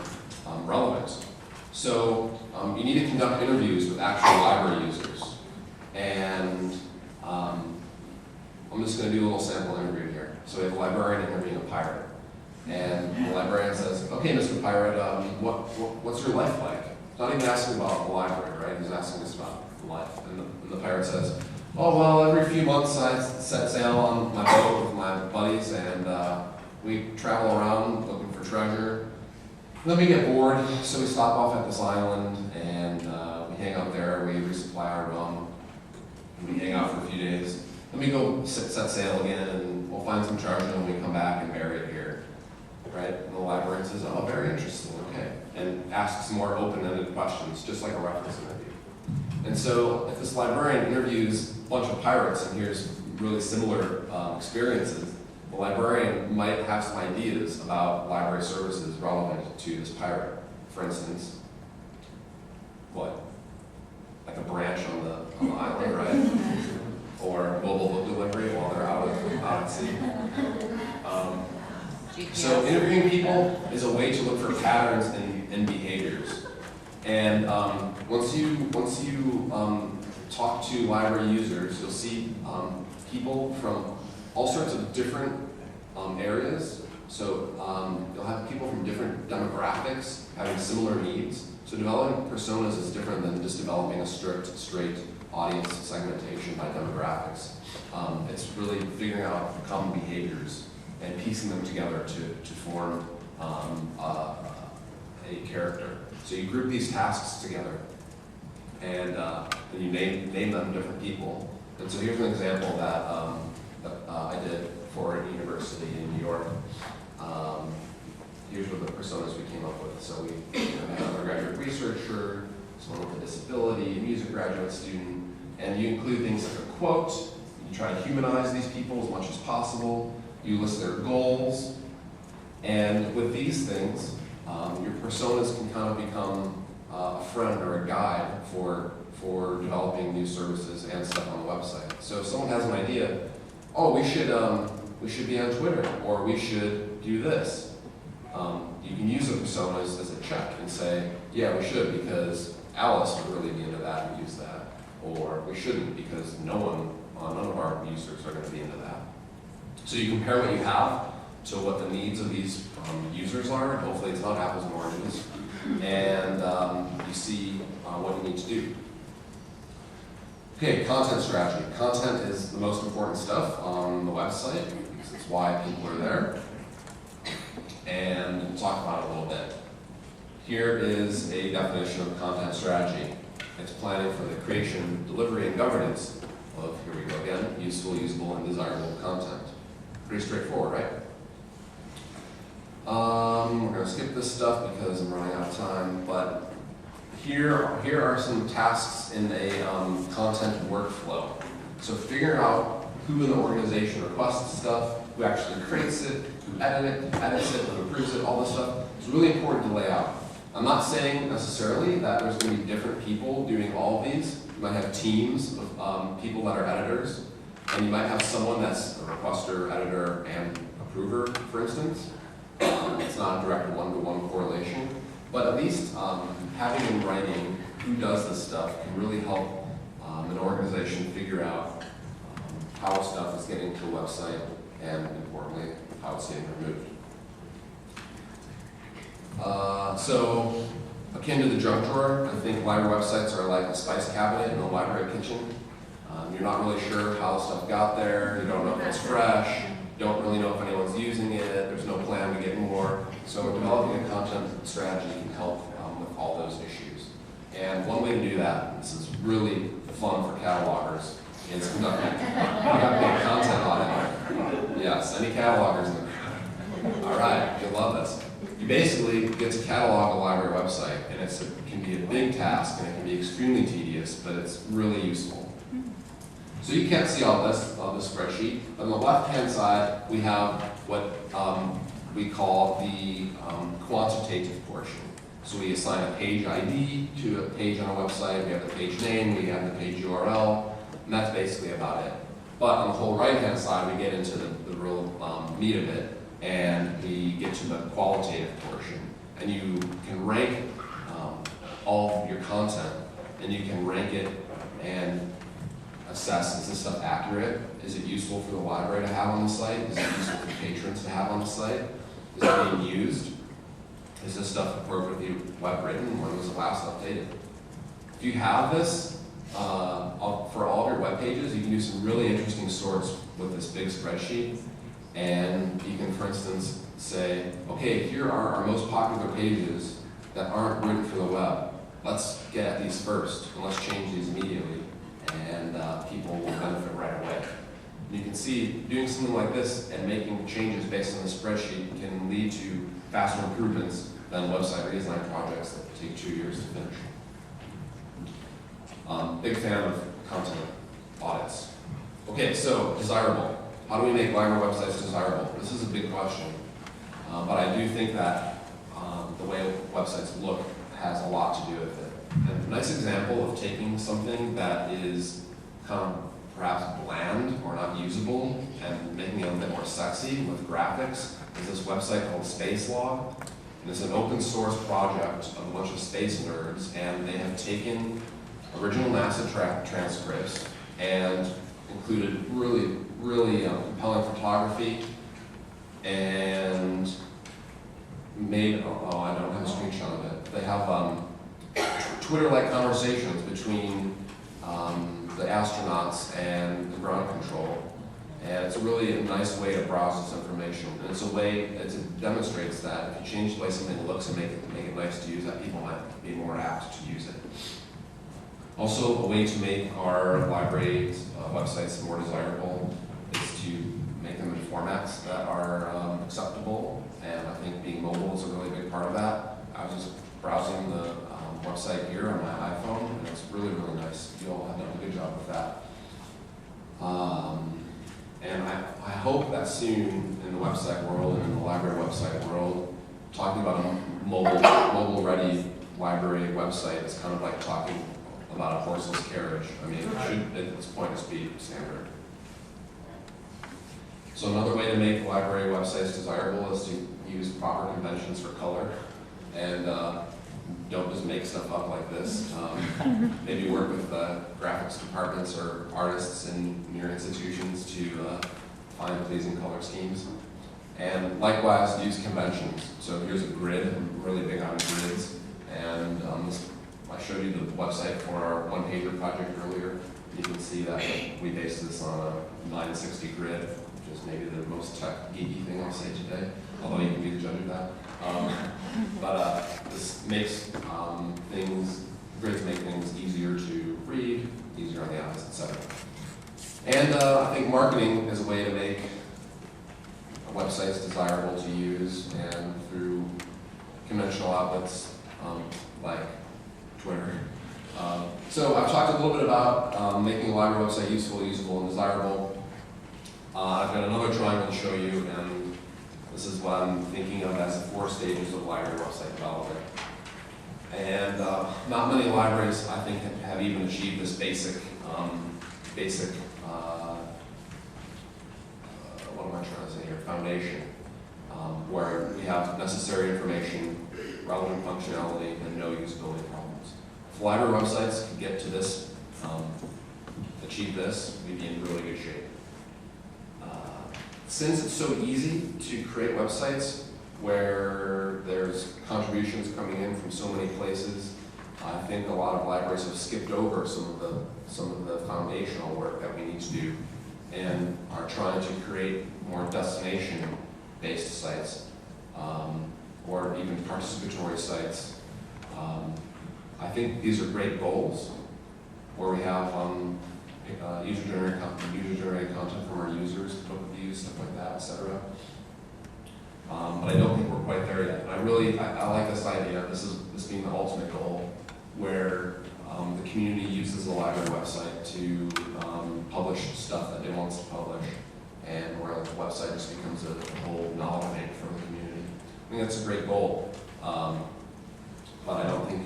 [SPEAKER 4] relevant. So you need to conduct interviews with actual library users. And I'm just going to do a little sample interview here. So we have a librarian interviewing a pirate. And the librarian says, okay, Mr. Pirate, what's your life like? He's not even asking about the library, right? He's asking us about life. And the pirate says, oh, well, every few months I set sail on my boat with my buddies, and we travel around looking for treasure. And then we get bored, so we stop off at this island, and we hang out there, we resupply our rum, and we hang out for a few days. Then we go set sail again, and we'll find some treasure, and we come back and bury it here. Right? And the librarian says, oh, very interesting, okay. And asks more open-ended questions, just like a reference interview. And so if this librarian interviews a bunch of pirates and hears really similar experiences, the librarian might have some ideas about library services relevant to this pirate. For instance, what? Like a branch on the island, right? Or mobile book delivery while they're out at sea. So interviewing people is a way to look for patterns in behaviors. And once you talk to library users, you'll see people from all sorts of different areas. So you'll have people from different demographics having similar needs. So developing personas is different than just developing a straight audience segmentation by demographics. It's really figuring out common behaviors and piecing them together to form a character. So you group these tasks together, and then you name them different people. And so here's an example that I did for a university in New York. Here's what the personas we came up with. So we had an undergraduate researcher, someone with a disability, a music graduate student, and you include things like a quote. You try to humanize these people as much as possible. You list their goals, and with these things, your personas can kind of become a friend or a guide for developing new services and stuff on the website. So if someone has an idea, oh, we should be on Twitter, or we should do this. You can use the personas as a check and say, yeah, we should because Alice would really be into that and use that, or we shouldn't because none of our users are going to be into that. So you compare what you have to what the needs of these users are. Hopefully it's not apples and oranges. And you see what you need to do. Okay, content strategy. Content is the most important stuff on the website because it's why people are there. And we'll talk about it a little bit. Here is a definition of content strategy. It's planning for the creation, delivery, and governance of, here we go again, useful, usable, and desirable content. Pretty straightforward, right? We're going to skip this stuff because I'm running out of time, but here are some tasks in a content workflow. So figuring out who in the organization requests stuff, who actually creates it, who edits it, who approves it, all this stuff. It's really important to lay out. I'm not saying necessarily that there's going to be different people doing all of these. You might have teams of people that are editors, and you might have someone that's a requester, editor, and approver, for instance. It's not a direct one-to-one correlation, but at least having in writing who does this stuff can really help an organization figure out how stuff is getting to a website, and importantly, how it's getting removed. So, akin to the junk drawer, I think library websites are like a spice cabinet in a library kitchen. You're not really sure how the stuff got there, you don't know if it's fresh, you don't really know if anyone's using it, there's no plan to get more. So developing a content strategy can help with all those issues. And one way to do that, this is really fun for catalogers, is conducting content audit. Yes, any catalogers in there? All right, you'll love this. You basically get to catalog a library website, and it can be a big task, and it can be extremely tedious, but it's really useful. So you can't see all this on the spreadsheet. On the left-hand side, we have what we call the quantitative portion. So we assign a page ID to a page on a website. We have the page name, we have the page URL, and that's basically about it. But on the whole right-hand side, we get into the real meat of it, and we get to the qualitative portion. And you can rank all of your content, and you can rank it and assess, is this stuff accurate? Is it useful for the library to have on the site? Is it useful for patrons to have on the site? Is it being used? Is this stuff appropriately web written? When was it last updated? If you have this for all of your web pages, you can do some really interesting sorts with this big spreadsheet. And you can, for instance, say, okay, here are our most popular pages that aren't written for the web. Let's get at these first, and let's change these immediately, and people will benefit right away. And you can see doing something like this and making changes based on the spreadsheet can lead to faster improvements than website redesign projects that take 2 years to finish. Big fan of content audits. Okay, so desirable. How do we make library websites desirable? This is a big question, but I do think that the way websites look has a lot to do with it. And a nice example of taking something that is kind of perhaps bland or not usable and making it a bit more sexy with graphics is this website called Spacelog. And it's an open source project of a bunch of space nerds, and they have taken original NASA transcripts and included really compelling photography and made, oh, I don't have a screenshot of it. They have Twitter-like conversations between the astronauts and the ground control. And it's a really nice way to browse this information. And it's a way, it demonstrates that if you change the way something looks and make it nice to use, that people might be more apt to use it. Also, a way to make our library websites more desirable is to make them in formats that are acceptable. And I think being mobile is a really big part of that. I was just browsing the website here on my iPhone, and it's really nice. You all have done a good job with that. And I hope that soon in the website world and in the library website world, talking about a mobile-ready library website is kind of like talking about a horseless carriage. I mean, it should, at this point, just be standard. So another way to make library websites desirable is to use proper conventions for color, and don't just make stuff up like this. Maybe work with graphics departments or artists in your institutions to find pleasing color schemes. And likewise, use conventions. So here's a grid. I'm really big on grids. And I showed you the website for our one-pager project earlier. You can see that we based this on a 960 grid, which is maybe the most tech geeky thing I'll say today, although you can be the judge of that. This makes grids make things easier to read, easier on the eyes, etc. And I think marketing is a way to make websites desirable to use, and through conventional outlets like Twitter. So I've talked a little bit about making a library website useful, usable, and desirable. I've got another drawing to show you, and this is what I'm thinking of as the 4 stages of library website development. And not many libraries, I think, have even achieved this basic, what am I trying to say here, foundation, where we have necessary information, relevant functionality, and no usability problems. If library websites could get to this, achieve this, we'd be in really good shape. Since it's so easy to create websites where there's contributions coming in from so many places, I think a lot of libraries have skipped over some of the foundational work that we need to do, and are trying to create more destination-based sites, or even participatory sites, I think these are great goals, where we have user-generated content from our users, book reviews, stuff like that, etc. But I don't think we're quite there yet. And I like this idea, this being the ultimate goal, where the community uses the library website to publish stuff that it wants to publish, and where the website just becomes a whole knowledge bank for the community. I think that's a great goal, but I don't think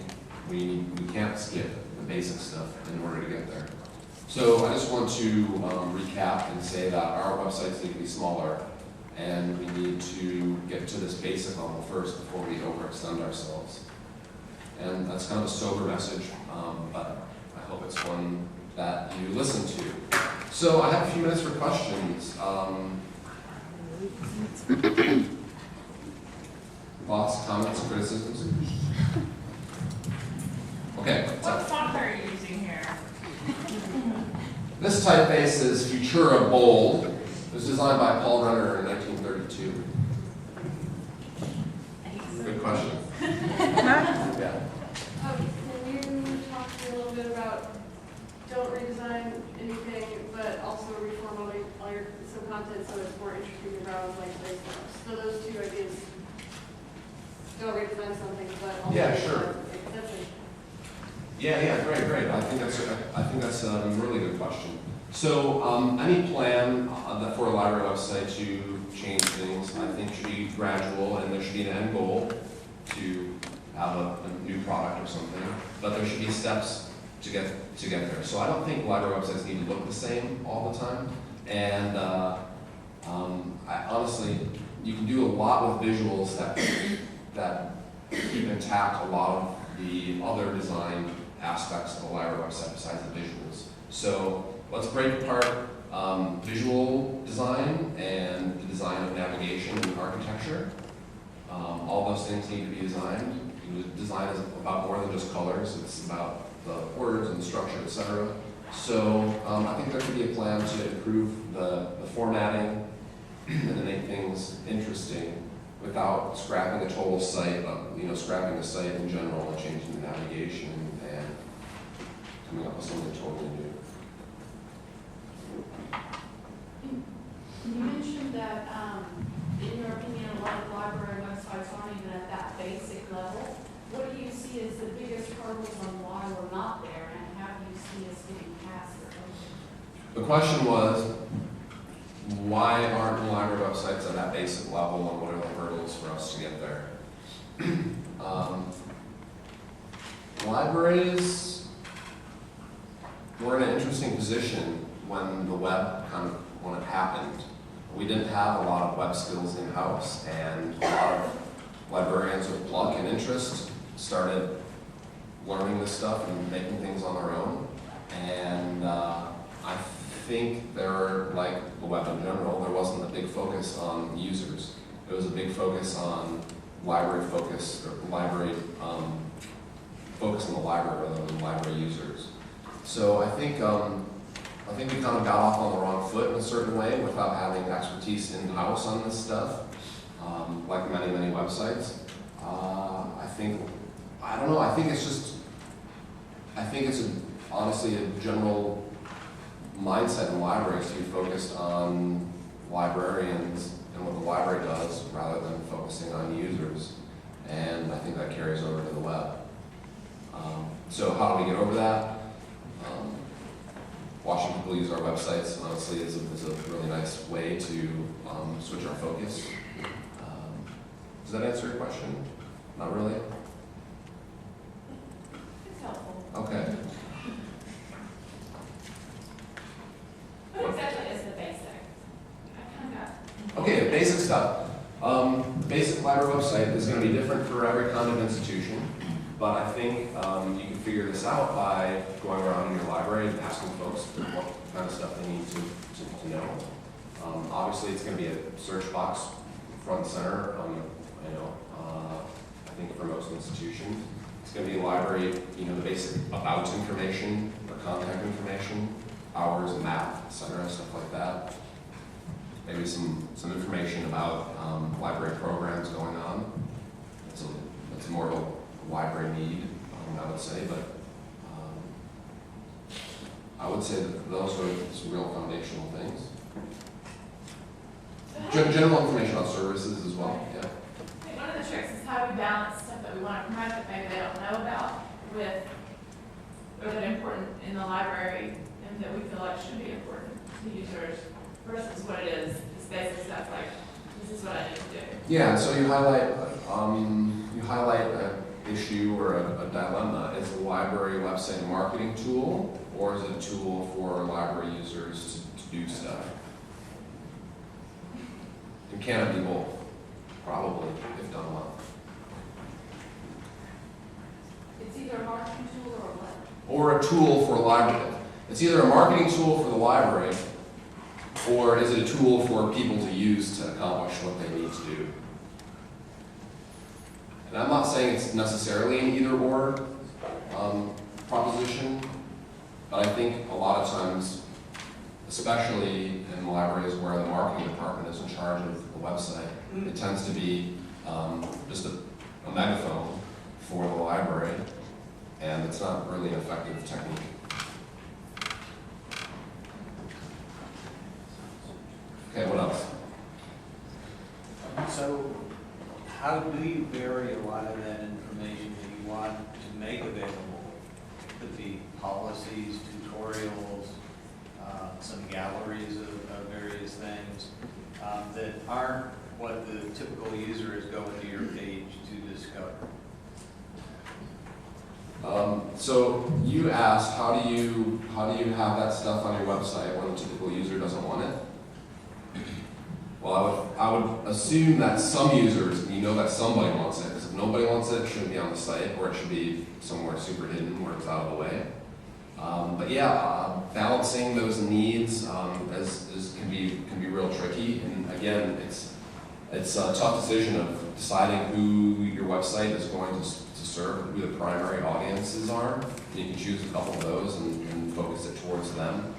[SPEAKER 4] we can't skip the basic stuff in order to get there. So I just want to recap and say that our websites need to be smaller, and we need to get to this basic level first before we overextend ourselves. And that's kind of a sober message, but I hope it's one that you listen to. So I have a few minutes for questions. Thoughts, comments, criticisms? Okay.
[SPEAKER 1] What font are you using here?
[SPEAKER 4] This typeface is Futura Bold. It was designed by Paul Renner in 1932. Good question. Yeah.
[SPEAKER 7] Can you talk to me a little bit about, don't redesign anything, but also reformulate all your some content so it's more interesting to browse, like this. So those two ideas, don't redesign something, but also.
[SPEAKER 4] Yeah, sure.
[SPEAKER 7] That's it.
[SPEAKER 4] Yeah, great. I think that's a really good question. So, any plan that for a library website to change things, I think should be gradual, and there should be an end goal to have a new product or something. But there should be steps to get there. So I don't think library websites need to look the same all the time. And I honestly, you can do a lot with visuals that keep intact a lot of the other design aspects of the library website besides the visuals. So let's break apart visual design and the design of navigation and architecture. All those things need to be designed. Design is about more than just colors. It's about the words and the structure, etc. So I think there could be a plan to improve the formatting and to make things interesting without scrapping the total site, scrapping the site in general and changing the navigation and coming up with something totally new.
[SPEAKER 7] You mentioned that, in your opinion, a lot of library websites aren't even at that basic level. What do you see as the biggest hurdles on why we're not there, and how do you see us getting past it?
[SPEAKER 4] The question was, why aren't library websites at that basic level, and what are the hurdles for us to get there? Libraries were in an interesting position when the web when it happened. We didn't have a lot of web skills in-house, and a lot of librarians with pluck and interest started learning this stuff and making things on their own. And I think like the web in general, there wasn't a big focus on users. There was a big focus on library focus, or library focus on the library rather than library users. So I think we kind of got off on the wrong foot in a certain way without having expertise in-house on this stuff, like many websites. I think it's honestly a general mindset in libraries to be focused on librarians and what the library does rather than focusing on users. And I think that carries over to the web. So how do we get over that? Watching people use our websites, honestly, is a really nice way to switch our focus. Does that answer your question? Not really?
[SPEAKER 7] It's helpful.
[SPEAKER 4] Okay.
[SPEAKER 1] What exactly is the basic? I kind of got.
[SPEAKER 4] Okay, basic stuff. The basic library website is going to be different for every kind of institution, but I think you can figure this out by going around in your library and asking folks what kind of stuff they need to know. Obviously, it's going to be a search box front and center. I think for most institutions, it's going to be a library. The basic about information, or contact information, hours, map, etc., stuff like that. Maybe some information about library programs going on. It's more of a library need. would say that those are some real foundational things. General information on services as well, yeah.
[SPEAKER 1] I think one of the tricks is how we balance stuff that we want to promote that maybe they don't know about with, or that are important in the library and that we feel like should be important to users versus what it is, it's basic stuff like, this is what I need to do.
[SPEAKER 4] Yeah, so you highlight an issue or a dilemma. Is the library website a marketing tool, or is it a tool for library users to do stuff? And can it be both? Probably, if done well.
[SPEAKER 7] It's either a marketing tool or what?
[SPEAKER 4] Or a tool for a library. It's either a marketing tool for the library, or is it a tool for people to use to accomplish what they need to do? And I'm not saying it's necessarily an either-or proposition, but I think a lot of times, especially in libraries where the marketing department is in charge of the website, it tends to be just a megaphone for the library, and it's not really an effective technique. Okay, what else?
[SPEAKER 10] So how do you vary a lot of that information that you want to make available? Could be policies, tutorials, some galleries of various things that aren't what the typical user is going to your page to discover.
[SPEAKER 4] So you asked, how do you have that stuff on your website when a typical user doesn't want it? Well, I would assume that some users, and you know that somebody wants it, because if nobody wants it, it shouldn't be on the site, or it should be somewhere super hidden where it's out of the way. But yeah, balancing those needs can be real tricky. And again, it's a tough decision of deciding who your website is going to serve, who the primary audiences are. You can choose a couple of those and focus it towards them,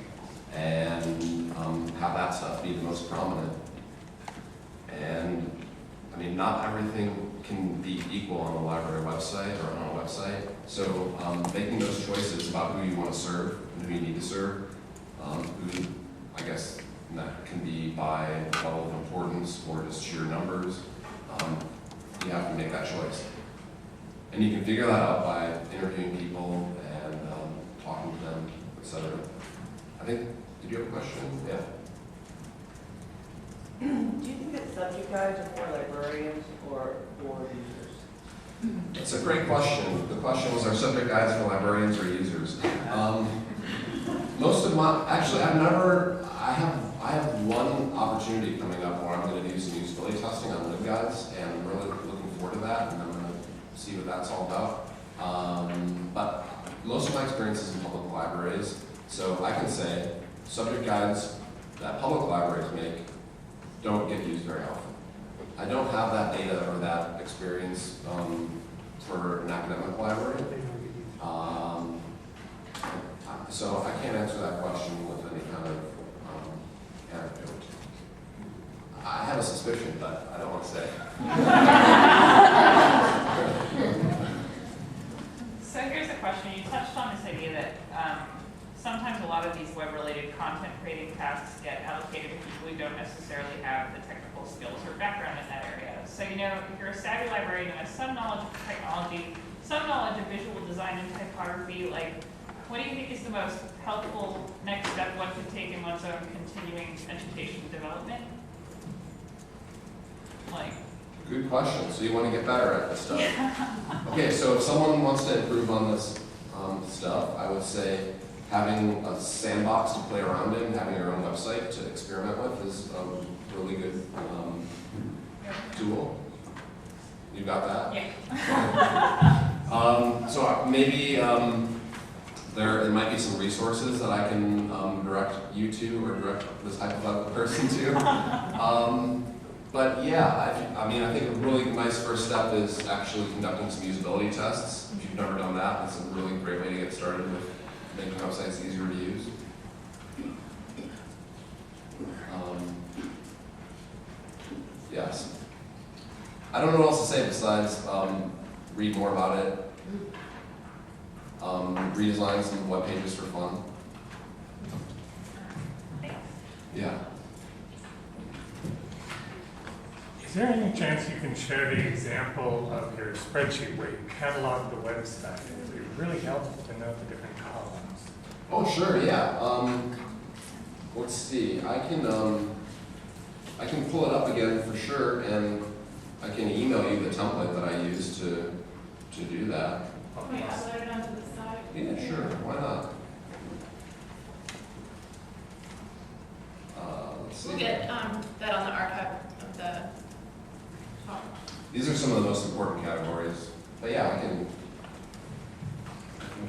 [SPEAKER 4] and have that stuff be the most prominent. And I mean, not everything can be equal on the library website or on a website. So making those choices about who you want to serve and who you need to serve, who, I guess, that can be by level of importance or just sheer numbers. You have to make that choice. And you can figure that out by interviewing people and talking to them, etc. I think, did you have a question? Yeah.
[SPEAKER 8] Do you think that subject guides are for librarians or for users?
[SPEAKER 4] It's a great question. The question was, are subject guides for librarians or users? Most of my, actually, I have one opportunity coming up where I'm going to do some usability testing on LibGuides, and I'm really looking forward to that, and I'm going to see what that's all about. But most of my experience is in public libraries, so I can say subject guides that public libraries make don't get used very often. I don't have that data or that experience for an academic library. So I can't answer that question with any kind of anecdote. I have a suspicion, but I don't want to say.
[SPEAKER 11] So here's a question. You touched on this idea that sometimes a lot of these web-related content creating tasks get allocated to people who don't necessarily have the technical skills or background in that area. So, you know, if you're a savvy librarian and have some knowledge of technology, some knowledge of visual design and typography, like, what do you think is the most helpful next step one could take in one's own continuing education development? Like,
[SPEAKER 4] Good question. So you want to get better at this stuff. Okay, so if someone wants to improve on this stuff, I would say having a sandbox to play around in, having your own website to experiment with is a really good tool. You got that?
[SPEAKER 11] yeah.
[SPEAKER 4] So maybe there might be some resources that I can direct you to, or direct this hypothetical person to. But yeah, I mean, I think a really nice first step is actually conducting some usability tests. If you've never done that, that's a really great way to get started with making websites easier to use. Yes. I don't know what else to say besides read more about it, redesign some web pages for fun, Yeah.
[SPEAKER 12] Is there any chance you can share the example of your spreadsheet where you catalog the website? It would be really helpful to know the different columns.
[SPEAKER 4] Oh, sure, yeah. Let's see, I can pull it up again for sure, and I can email you the template that I use to do that.
[SPEAKER 1] Can we upload it onto the site?
[SPEAKER 4] Yeah, sure, why not? Let's see.
[SPEAKER 1] We'll get that on the archive of the talk.
[SPEAKER 4] These are some of the most important categories. But yeah, I can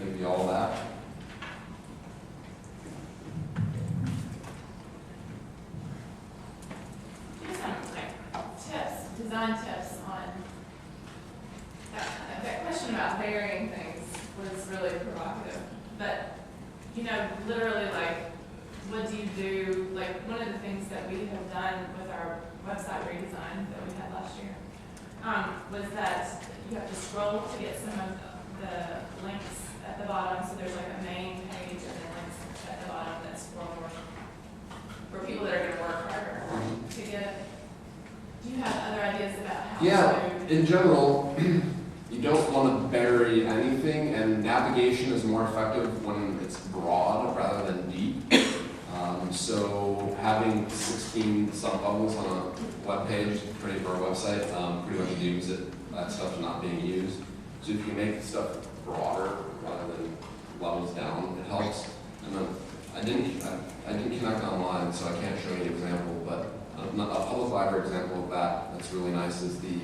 [SPEAKER 4] give you all that.
[SPEAKER 1] Here's some like tips, design tips on that question about varying things was really provocative. But literally what do you do? Like one of the things that we have done with our website redesign that we had last year was that you have to scroll to get some of the links at the bottom. So there's like a main page and then links at the bottom that scroll for people that are going to work harder to get. Do you have other ideas about how
[SPEAKER 4] Yeah,
[SPEAKER 1] to?
[SPEAKER 4] in general, you don't want to bury anything, and navigation is more effective when it's broad rather than deep. So having 16 subbubbles on a web page for a website pretty much dooms that stuff not being used. So if you make stuff broader rather than levels down, it helps. And then I didn't connect online, so I can't show you an example, but a public library example of that's really nice is the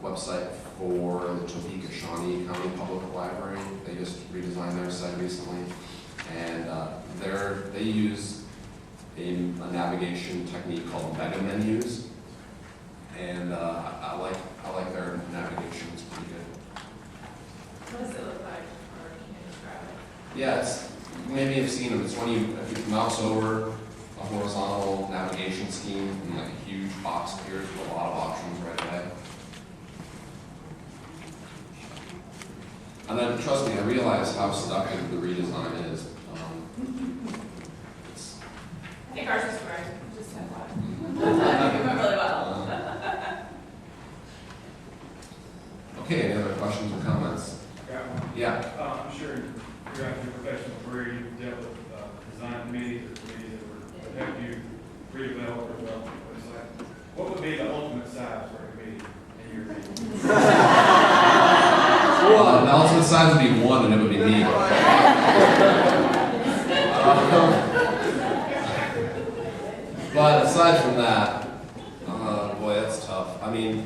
[SPEAKER 4] website for the Topeka Shawnee County Public Library. They just redesigned their site recently, and they use a navigation technique called mega menus, and I like their navigation. It's pretty good.
[SPEAKER 1] What does it look like, or can you describe it?
[SPEAKER 4] Yeah, maybe you've seen them. It's when if you mouse over a horizontal navigation scheme, and like a huge box appears with a lot of options right away. And then, trust me, I realize how seductive the redesign is.
[SPEAKER 1] I think ours is great. Just had one. I think it went really well.
[SPEAKER 4] Okay, any other questions or comments?
[SPEAKER 13] Got one.
[SPEAKER 4] Yeah.
[SPEAKER 13] I'm sure throughout your professional career, you've dealt with design committees or committees that help you redevelop or develop a website. What would be the ultimate size for a committee in your opinion?
[SPEAKER 4] Well, the ultimate size would be one, and it would be me. But aside from that, boy, that's tough. I mean,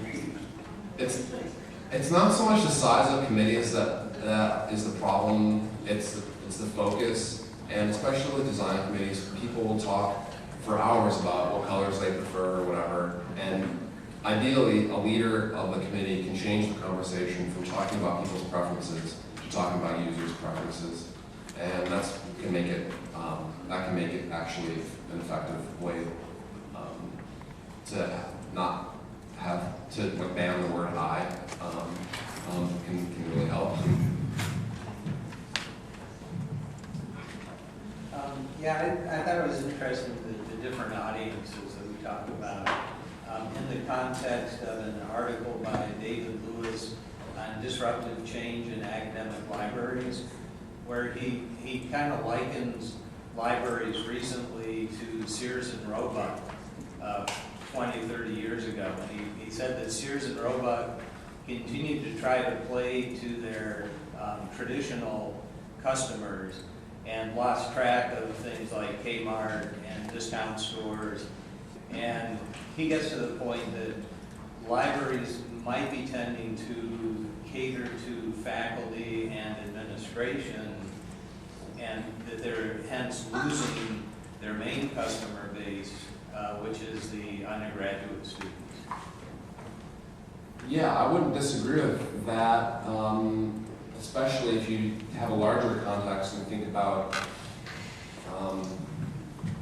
[SPEAKER 4] it's not so much the size of committees that is the problem. It's the focus, and especially with design committees, people will talk for hours about what colors they prefer or whatever. And ideally, a leader of the committee can change the conversation from talking about people's preferences to talking about users' preferences, and that can make it actually an effective way to not have to ban the word "I" can really help.
[SPEAKER 10] Yeah, I thought it was interesting the different audiences that we talked about. In the context of an article by David Lewis on disruptive change in academic libraries, where he kind of likens libraries recently to Sears and Roebuck 20, 30 years ago. And he said that Sears and Roebuck continued to try to play to their traditional customers and lost track of things like Kmart and discount stores. And he gets to the point that libraries might be tending to cater to faculty and administration, and that they're hence losing their main customer base, which is the undergraduate students.
[SPEAKER 4] Yeah, I wouldn't disagree with that, especially if you have a larger context and think about,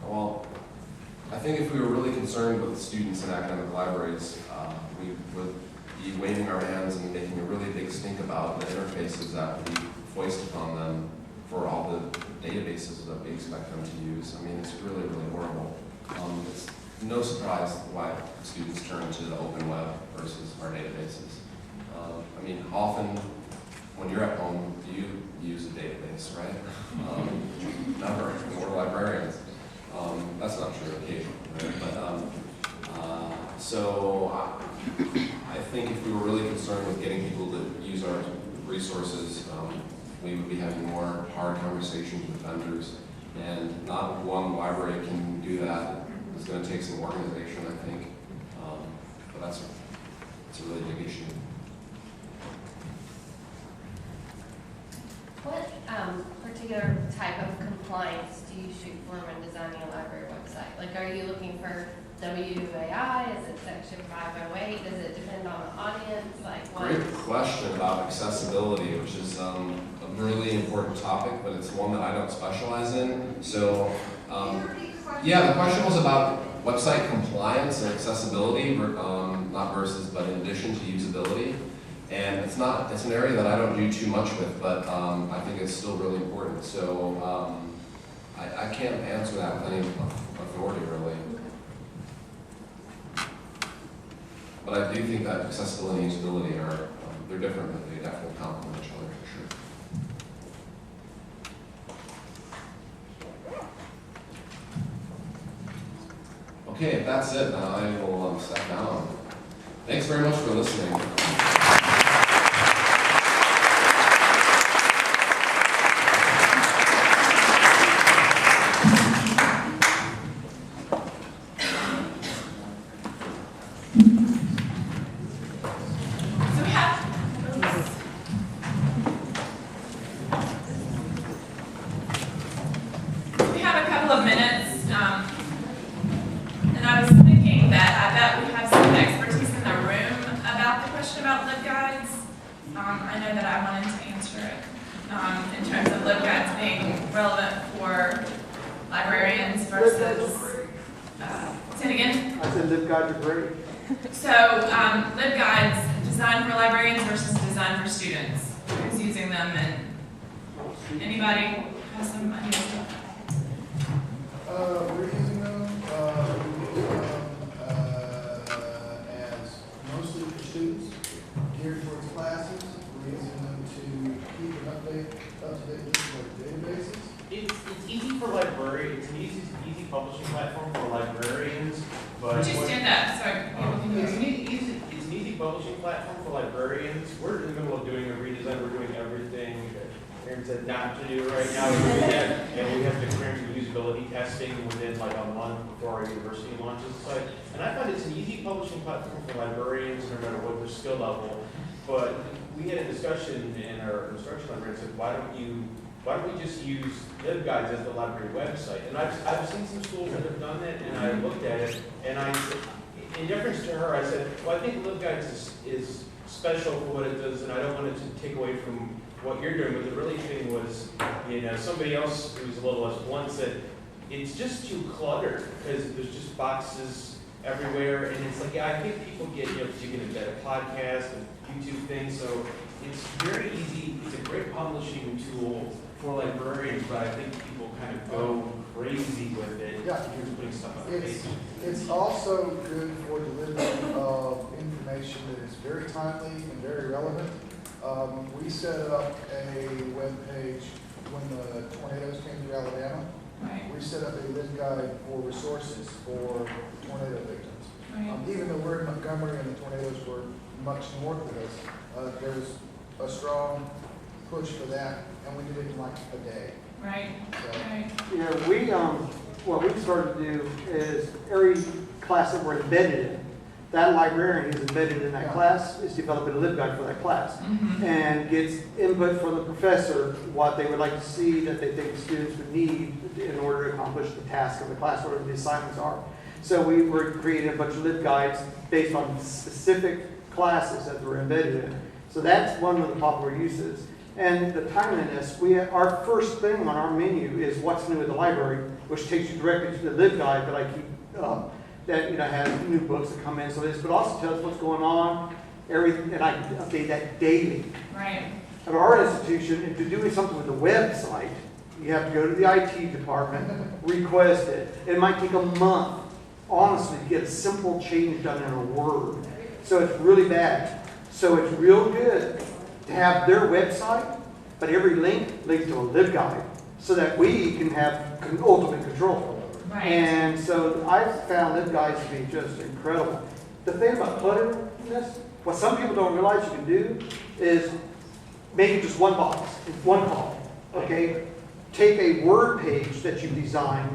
[SPEAKER 4] well, I think if we were really concerned with students in academic libraries, we would be waving our hands and making a really big stink about the interfaces that would be foisted upon them for all the databases that we expect them to use. I mean, it's really, really horrible. It's no surprise why students turn to the open web versus our databases. I mean, often when you're at home, you use a database, right? Never. We're librarians. That's not true occasionally, right? But so I think if we were really concerned with getting people to use our resources, we would be having more hard conversations with vendors, and not one library can do that. It's going to take some organization, I think, but it's a really big issue.
[SPEAKER 14] What particular type of compliance do you shoot for when designing a library website? Like, are you looking for WAI? Is it Section 508? Does it depend on the audience? Like, what?
[SPEAKER 4] Great question about accessibility, which is a really important topic, but it's one that I don't specialize in. So, yeah, the question was about website compliance and accessibility, not versus, but in addition to usability. And it's an area that I don't do too much with, but I think it's still really important. So I can't answer that with any authority, really. But I do think that accessibility and usability they're different, but they definitely complement each other for sure. Okay, if that's it, then I will step down. Thanks very much for listening.
[SPEAKER 1] We have a couple of minutes, and I was thinking that I bet we have some expertise in the room about the question about LibGuides. I know that I wanted to answer it in terms of LibGuides being relevant for librarians versus, say it again?
[SPEAKER 9] I said LibGuides are great.
[SPEAKER 1] So, LibGuides, designed for librarians versus designed for students. Who's using them, and anybody has some ideas?
[SPEAKER 9] We're using them, as mostly for students, geared towards classes. We're using them to keep an up-to-date list of databases.
[SPEAKER 5] It's easy for librarians, it's an easy publishing platform for librarians, but.
[SPEAKER 1] Would you stand up so people can
[SPEAKER 5] It's
[SPEAKER 1] hear
[SPEAKER 5] an
[SPEAKER 1] you?
[SPEAKER 5] easy publishing platform for librarians. We're in the middle of doing a redesign, we're doing everything Aaron said not to do right now. And we have to clearance and usability testing within like a month before our university launches the site. And I find it's an easy publishing platform for librarians, no matter what their skill level. But we had a discussion in our instruction librarian said, why don't we just use LibGuides as the library website? And I've seen some schools that have done that, and I looked at it, and I, in deference to her, I said, well, I think LibGuides is special for what it does, and I don't want it to take away from what you're doing. But the really thing was, somebody else who was a little less blunt said, it's just too cluttered, because there's just boxes everywhere, and it's like, yeah, I think people get, you can embed a podcast and YouTube things, so it's very easy. It's a great publishing tool for librarians, but I think people kind of go crazy with it.
[SPEAKER 9] Yeah.
[SPEAKER 5] Putting stuff on the page.
[SPEAKER 9] It's also good for delivery of information that is very timely and very relevant. We set up a web page when the tornadoes came through Alabama.
[SPEAKER 1] Right.
[SPEAKER 9] We set up a LibGuide for resources for tornado victims.
[SPEAKER 1] Right.
[SPEAKER 9] Even though we're in Montgomery and the tornadoes were much north of us, there was a strong push for that, and we did it in like a day.
[SPEAKER 1] Right.
[SPEAKER 9] So,
[SPEAKER 1] Right.
[SPEAKER 15] What we started to do is every class that we're embedded in, that librarian who's embedded in that class is developing a LibGuide for that class and gets input from the professor, what they would like to see that they think students would need in order to accomplish the task of the class, whatever the assignments are. So we were creating a bunch of LibGuides based on specific classes that we're embedded in. So that's one of the popular uses. And the timeliness, our first thing on our menu is what's new at the library, which takes you directly to the LibGuide that I keep, that has new books that come in. So this, but also tells what's going on, and I update that daily.
[SPEAKER 1] Right.
[SPEAKER 15] At our institution, if you're doing something with the website, You have to go to the IT department, request it. It might take a month, honestly, to get a simple change done in a Word. So it's really bad. So it's real good to have their website, but every link leads to a LibGuide so that we can have ultimate control.
[SPEAKER 1] Right.
[SPEAKER 15] And so I've found LibGuides to be just incredible. The thing about clutterness, what some people don't realize you can do is make it just one box, one column, okay? Take a Word page that you designed,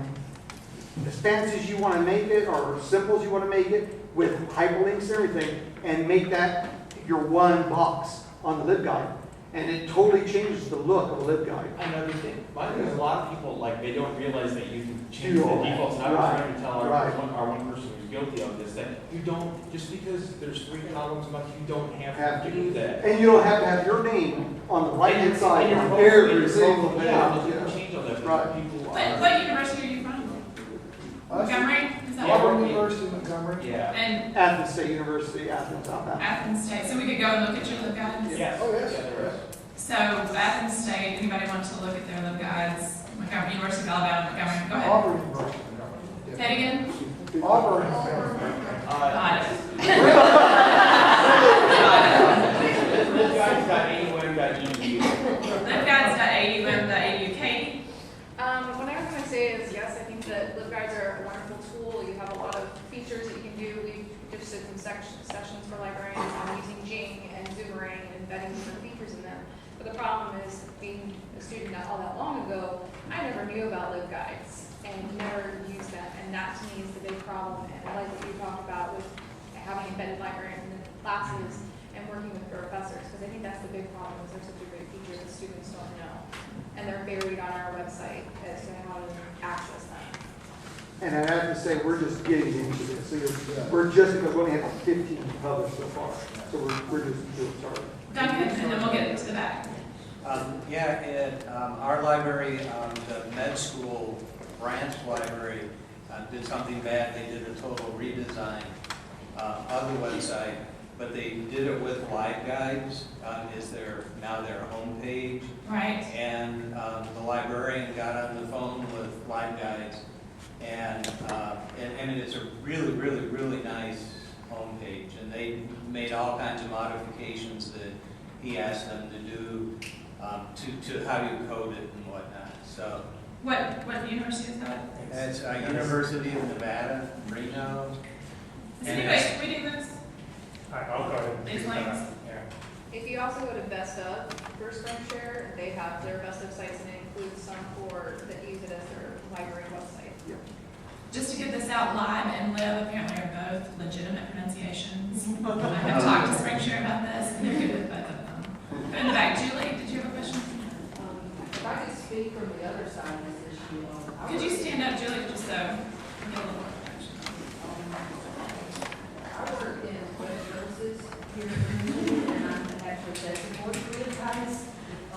[SPEAKER 15] as fancy as you want to make it, or simple as you want to make it, with hyperlinks and everything, and make that your one box on the LibGuide. And it totally changes the look of a LibGuide.
[SPEAKER 5] Another thing, my thing is a lot of people, like, they don't realize that you can change
[SPEAKER 15] Do
[SPEAKER 5] the
[SPEAKER 15] all that.
[SPEAKER 5] defaults. And I was
[SPEAKER 15] Right.
[SPEAKER 5] trying to tell
[SPEAKER 15] Right.
[SPEAKER 5] our one person who's guilty of this, that you don't, just because there's 3 columns a month, you don't have to do that.
[SPEAKER 15] And you don't have to have your name on the right-hand side
[SPEAKER 5] And
[SPEAKER 15] on
[SPEAKER 5] your
[SPEAKER 15] every
[SPEAKER 5] phone,
[SPEAKER 15] single page.
[SPEAKER 5] yeah, you can change all that.
[SPEAKER 15] Right.
[SPEAKER 5] People
[SPEAKER 1] What university are you from? Montgomery? Is that
[SPEAKER 9] Auburn
[SPEAKER 1] right?
[SPEAKER 9] University, Montgomery.
[SPEAKER 5] Yeah.
[SPEAKER 1] And
[SPEAKER 15] Athens State University, Athens, Alabama.
[SPEAKER 1] Athens State, so we could go and look at your LibGuides?
[SPEAKER 5] Yes.
[SPEAKER 9] Oh, yes.
[SPEAKER 5] Yeah, there is.
[SPEAKER 1] So Athens State, anybody want to look at their LibGuides? Montgomery, University of Alabama, Montgomery, go ahead.
[SPEAKER 9] Auburn University, Montgomery.
[SPEAKER 1] Say it again?
[SPEAKER 9] Auburn, Montgomery.
[SPEAKER 1] Got it.
[SPEAKER 5] LibGuides.aum.edu.
[SPEAKER 1] LibGuides.aum.edu. Katie?
[SPEAKER 7] What I was gonna say is, yes, I think that LibGuides are a wonderful tool. You have a lot of features that you can do. We just did some sessions for librarians on using Jing and Zoomerang and embedding different features in them. But the problem is, being a student not all that long ago, I never knew about LibGuides and never used them. And that to me is the big problem. And I like what you talked about with having embedded librarians in the classes and working with professors, because I think that's the big problem, is they're such a great feature that students don't know. And they're buried on our website as to how to access them.
[SPEAKER 15] And I have to say, we're just getting into this. So we're just, because we only have 15 published so far. So we're just getting started.
[SPEAKER 1] Duncan, and then we'll get to the back.
[SPEAKER 10] Our library, the med school branch library, did something bad. They did a total redesign of the website, but they did it with LibGuides. Is now their homepage,
[SPEAKER 1] Right.
[SPEAKER 10] and the librarian got on the phone with LibGuides, and it's a really, really, really nice homepage, and they made all kinds of modifications that he asked them to do to how you code it and whatnot. So
[SPEAKER 1] What university is that?
[SPEAKER 10] it's University of Nevada, Reno.
[SPEAKER 1] Is anybody, can we do this?
[SPEAKER 12] I'll go ahead and
[SPEAKER 1] These
[SPEAKER 12] do that.
[SPEAKER 1] links?
[SPEAKER 12] Yeah.
[SPEAKER 7] If you also go to Best Of for SpringShare, they have their Best Of sites, and it includes some that use it as their library website.
[SPEAKER 1] Just to get this out, live and live apparently are both legitimate pronunciations. I have talked to SpringShare about this, and they're good with both of them. Go in the back. Julie, did you have a question?
[SPEAKER 16] If I could speak from the other side of this issue.
[SPEAKER 1] Could you stand up, Julie, just so we get a little more information?
[SPEAKER 16] I work in web services here in Greenwood, and I'm actually testing board for you guys.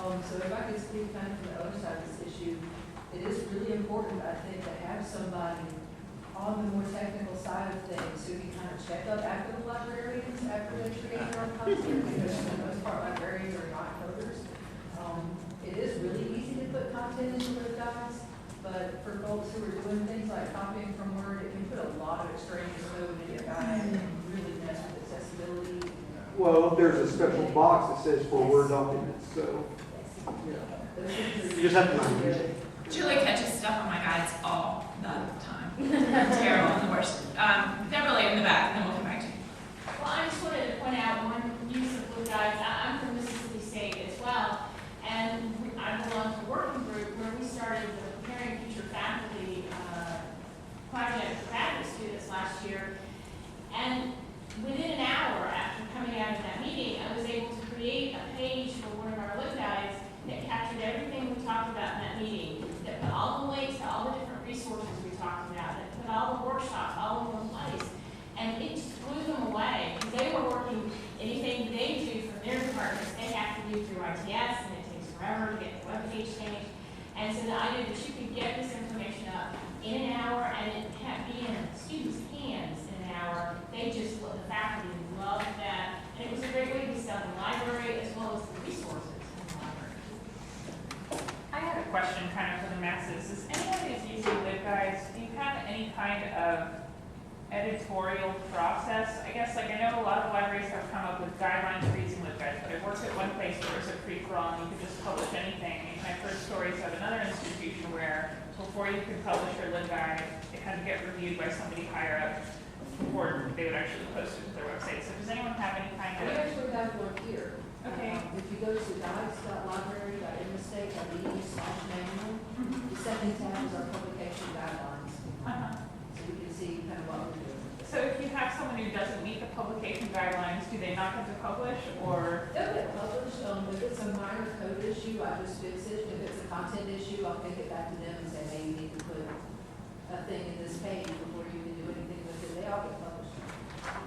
[SPEAKER 16] So if I could speak kind of from the other side of this issue, it is really important, I think, to have somebody on the more technical side of things who can kind of check up after the librarians, after they create their own content, because for the most part, librarians are not coders. It is really easy to put content into those guides, but for folks who are doing things like copying from Word, it can put a lot of extraneous code in your guide and really mess with accessibility.
[SPEAKER 15] Well, there's a special box that says for Word documents, so, yeah. You just have to use it.
[SPEAKER 1] Julie catches stuff on my guides all the time. Terrible and the worst. Beverly in the back, and then we'll come back to you.
[SPEAKER 17] Well, I just wanted to point out one use of LibGuides. I'm from Mississippi State as well, and I belong to a working group where we started the Preparing Future Faculty project for graduate students last year. And within an hour after coming out of that meeting, I was able to create a page for one of our LibGuides that captured everything we talked about in that meeting, that put all the links to all the different resources we talked about, that put all the workshops all in one place. And it just blew them away, because they were working, anything they do from their departments, they have to do through ITS, and it takes forever to get the webpage changed. And so the idea that you could get this information up in an hour, and it can't be in students' hands in an hour, the faculty loved that. And it was a great way to sell the library as well as the resources in the library.
[SPEAKER 11] I had a question kind of kind of editorial process? I guess, like, I know a lot of libraries have come up with guidelines for using LibGuides, but I worked at one place where it was a free-for-all and you could just publish anything. And I've heard stories of another institution where before you could publish your LibGuide, it had to get reviewed by somebody higher up before they would actually post it to their website. So does anyone have any kind
[SPEAKER 16] We
[SPEAKER 11] of?
[SPEAKER 16] actually have one here.
[SPEAKER 11] Okay.
[SPEAKER 16] If you go to guides.library.mstate.edu/manual, the second tab is our publication guidelines. So you can see kind of what we're doing.
[SPEAKER 11] So if you have someone who doesn't meet the publication guidelines, do they not get to publish, or?
[SPEAKER 16] They'll get published, if it's a minor code issue, I just fix it. If it's a content issue, I'll kick it back to them and say, hey, you need to put a thing in this page before you can do anything with it. They all get published.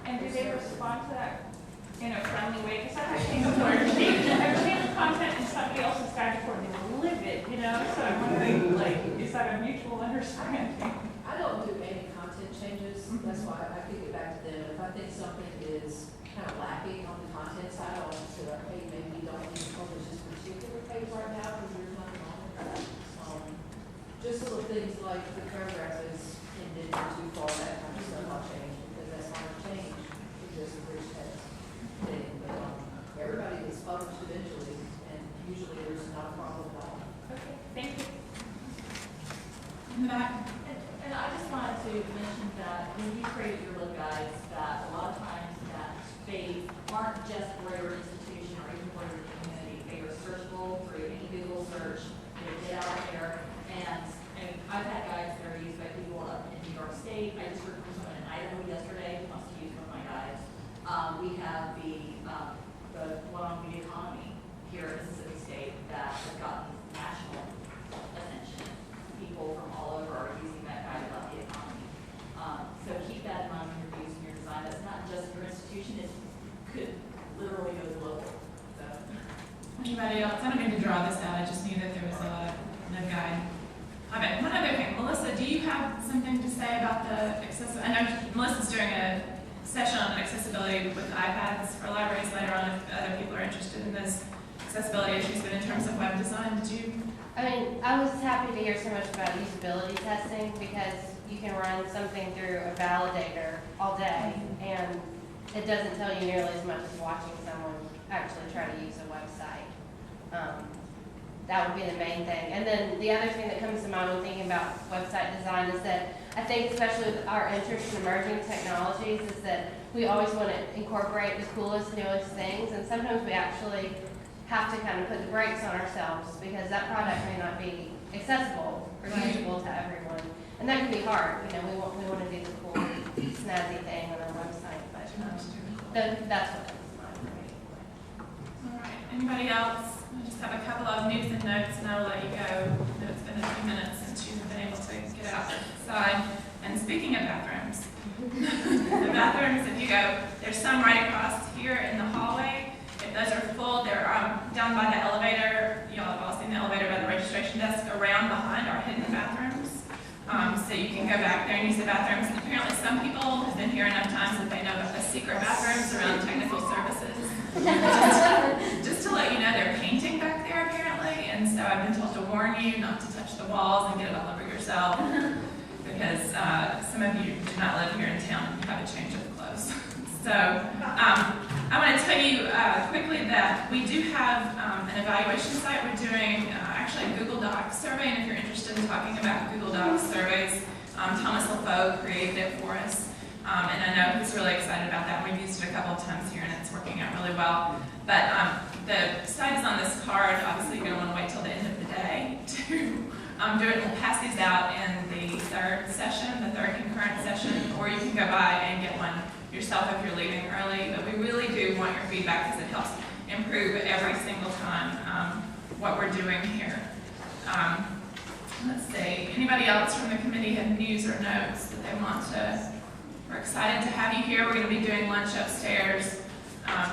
[SPEAKER 11] And do they respond to that in a friendly way? Because I've seen before, I've changed content in somebody else's guide before, and they were livid, you know? So I'm wondering, like, is that a mutual understanding?
[SPEAKER 16] I don't do any content changes, that's why I kick it back to them. If I think something is kind of lacking on the content side, I'll just say, hey, maybe you don't need to publish this particular page right now because there's nothing on it. Just little things like the paragraph is indented too far, that kind of stuff I'll change because that's not a change, it's just a rich text thing. But everybody gets published eventually, and usually there's not a problem at all.
[SPEAKER 11] Okay, thank you.
[SPEAKER 1] In the back.
[SPEAKER 18] And I just wanted to mention that when you created your LibGuides, that a lot of times that they aren't just for your institution or even for your community. They are searchable through any Google search. They get out there, and I've had guides that are used by people up in New York State. I just heard from someone in Idaho yesterday who wants to use one of my guides. We have the one on the economy here in Mississippi State that has gotten national attention. People from all over are using that guide about the economy. So keep that in mind when you're using your design. That's not just your institution, it could literally go global. So.
[SPEAKER 1] Anybody else? I don't mean to draw this out, I just knew that there was a guide. Okay, one other thing. Melissa, do you have something to say about the accessibility? I know Melissa's doing a session on accessibility with iPads for libraries later on if other people are interested in those accessibility issues, but in terms of web design, did you?
[SPEAKER 14] I mean, I was happy to hear so much about usability testing because you can run something through a validator all day and it doesn't tell you nearly as much as watching someone actually try to use a website. That would be the main thing. And then the other thing that comes to mind when thinking about website design is that I think especially with our interest in emerging technologies is that we always want to incorporate the coolest, newest things, and sometimes we actually have to kind of put the brakes on ourselves because that product may not be accessible or usable to everyone. And that can be hard. You know, we want to do the cool, snazzy thing on our website, but that's what comes to mind for me.
[SPEAKER 1] All right. Anybody else? I just have a couple of news and notes, and I'll let you go. I know it's been a few minutes since you've been able to get outside. And speaking of bathrooms, the bathrooms, if you go, there's some right across here in the hallway. If those are full, they're down by the elevator. Y'all have all seen the elevator by the registration desk. Around behind are hidden bathrooms. So you can go back there and use the bathrooms. And apparently some people have been here enough times that they know about the secret bathrooms around technical services. just to let you know, they're painting back there apparently. And so I've been told to warn you not to touch the walls and get it all over yourself. Because some of you do not live here in town and you have a change of clothes. So I want to tell you quickly that we do have an evaluation site. We're doing actually a Google Docs survey, and if you're interested in talking about Google Docs surveys, Thomas LaFoe created it for us, and I know he's really excited about that. We've used it a couple of times here, and it's working out really well. But the site is on this card. Obviously, you're going to want to wait till the end of the day to do it. We'll pass these out in the third session, the third concurrent session, or you can go by and get one yourself if you're leaving early. But we really do want your feedback because it helps improve every single time what we're doing here. Let's see. Anybody else from the committee have news or notes that they want to? We're excited to have you here. We're going to be doing lunch upstairs.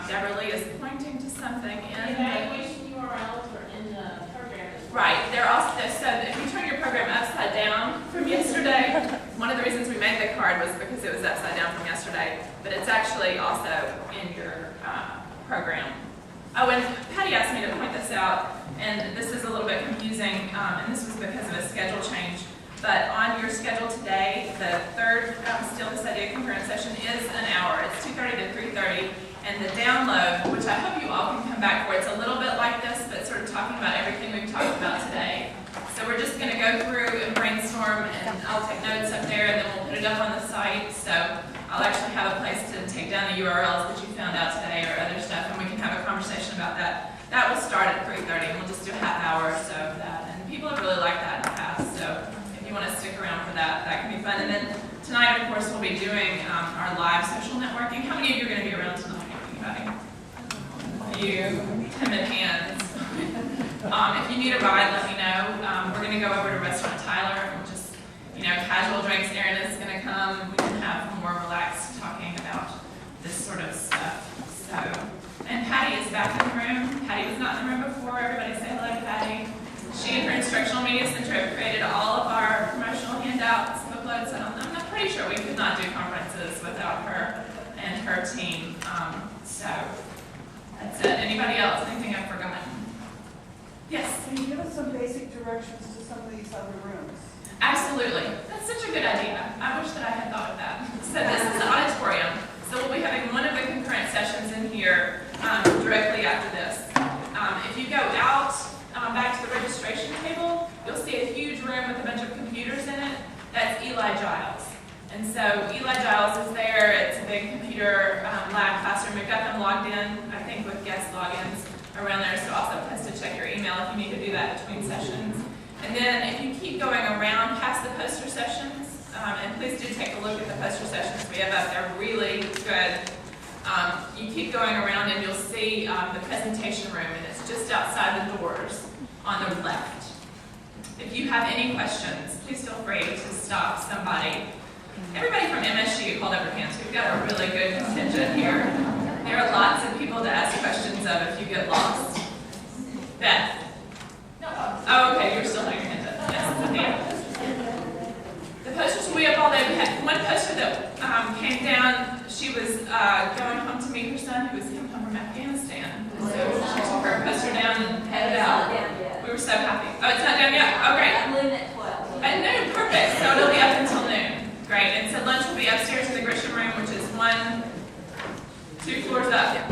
[SPEAKER 1] Deborah Lee is pointing to something in
[SPEAKER 18] the evaluation URLs are in the program as well.
[SPEAKER 1] Right. They're also so if you turn your program upside down from yesterday, one of the reasons we made the card was because it was upside down from yesterday, but it's actually also in your program. Oh, and Patty asked me to point this out, and this is a little bit confusing, and this was because of a schedule change, but on your schedule today, the third Steal This Idea concurrent session is an hour. It's 2:30 to 3:30, and the download, which I hope you all can come back for, it's a little bit like this, but sort of talking about everything we've talked about today. So we're just going to go through and brainstorm, and I'll take notes up there, and then we'll put it up on the site. So I'll actually have a place to take down the URLs that you found out today or other stuff, and we can have a conversation about that. That will start at 3:30, and we'll just do a half hour or so of that. And people have really liked that in the past, so if you want to stick around for that, that can be fun. And then tonight, of course, we'll be doing our live social networking. How many of you are going to be around tonight? Anybody? A few timid hands. If you need a ride, let me know. We're going to go over to Restaurant Tyler and just, casual drinks. Erin is going to come. We can have more relaxed talking about this sort of stuff. So, and Patty is back in the room. Patty was not in the room before. Everybody say hello to Patty. She and her Instructional Media Center have created all of our promotional handouts, booklets, and I'm not pretty sure we could not do conferences without her and her team. So that's it. Anybody else? Anything I've forgotten? Yes?
[SPEAKER 8] Can you give us some basic directions to some of these other rooms?
[SPEAKER 1] Absolutely. That's such a good idea. I wish that I had thought of that. So this is the auditorium. So we'll be having one of the concurrent sessions in here directly after this. If you go out back to the registration table, you'll see a huge room with a bunch of computers in it. That's Eli Giles. And so Eli Giles is there. It's a big computer lab classroom. We've got them logged in, I think, with guest logins around there. So also a place to check your email if you need to do that between sessions. And then if you keep going around past the poster sessions, and please do take a look at the poster sessions we have up. They're really good. You keep going around and you'll see the presentation room, and it's just outside the doors on the left. If you have any questions, please feel free to stop somebody. Everybody from MSU called up their hands. We've got a really good contingent here. There are lots of people to ask questions of if you get lost. Beth? No. Oh, okay, you're still having your hands up. Yes, okay. The posters will be up all day. We had one poster that came down. She was going home to meet her son, who was come home from Afghanistan. So she took her poster down and headed out. We were so happy. Oh, it's not done yet? Oh, great.
[SPEAKER 18] I'm leaving at 12.
[SPEAKER 1] At noon, perfect. So it'll be up until noon. Great. And so lunch will be upstairs in the Grisham room, which is 2 floors up.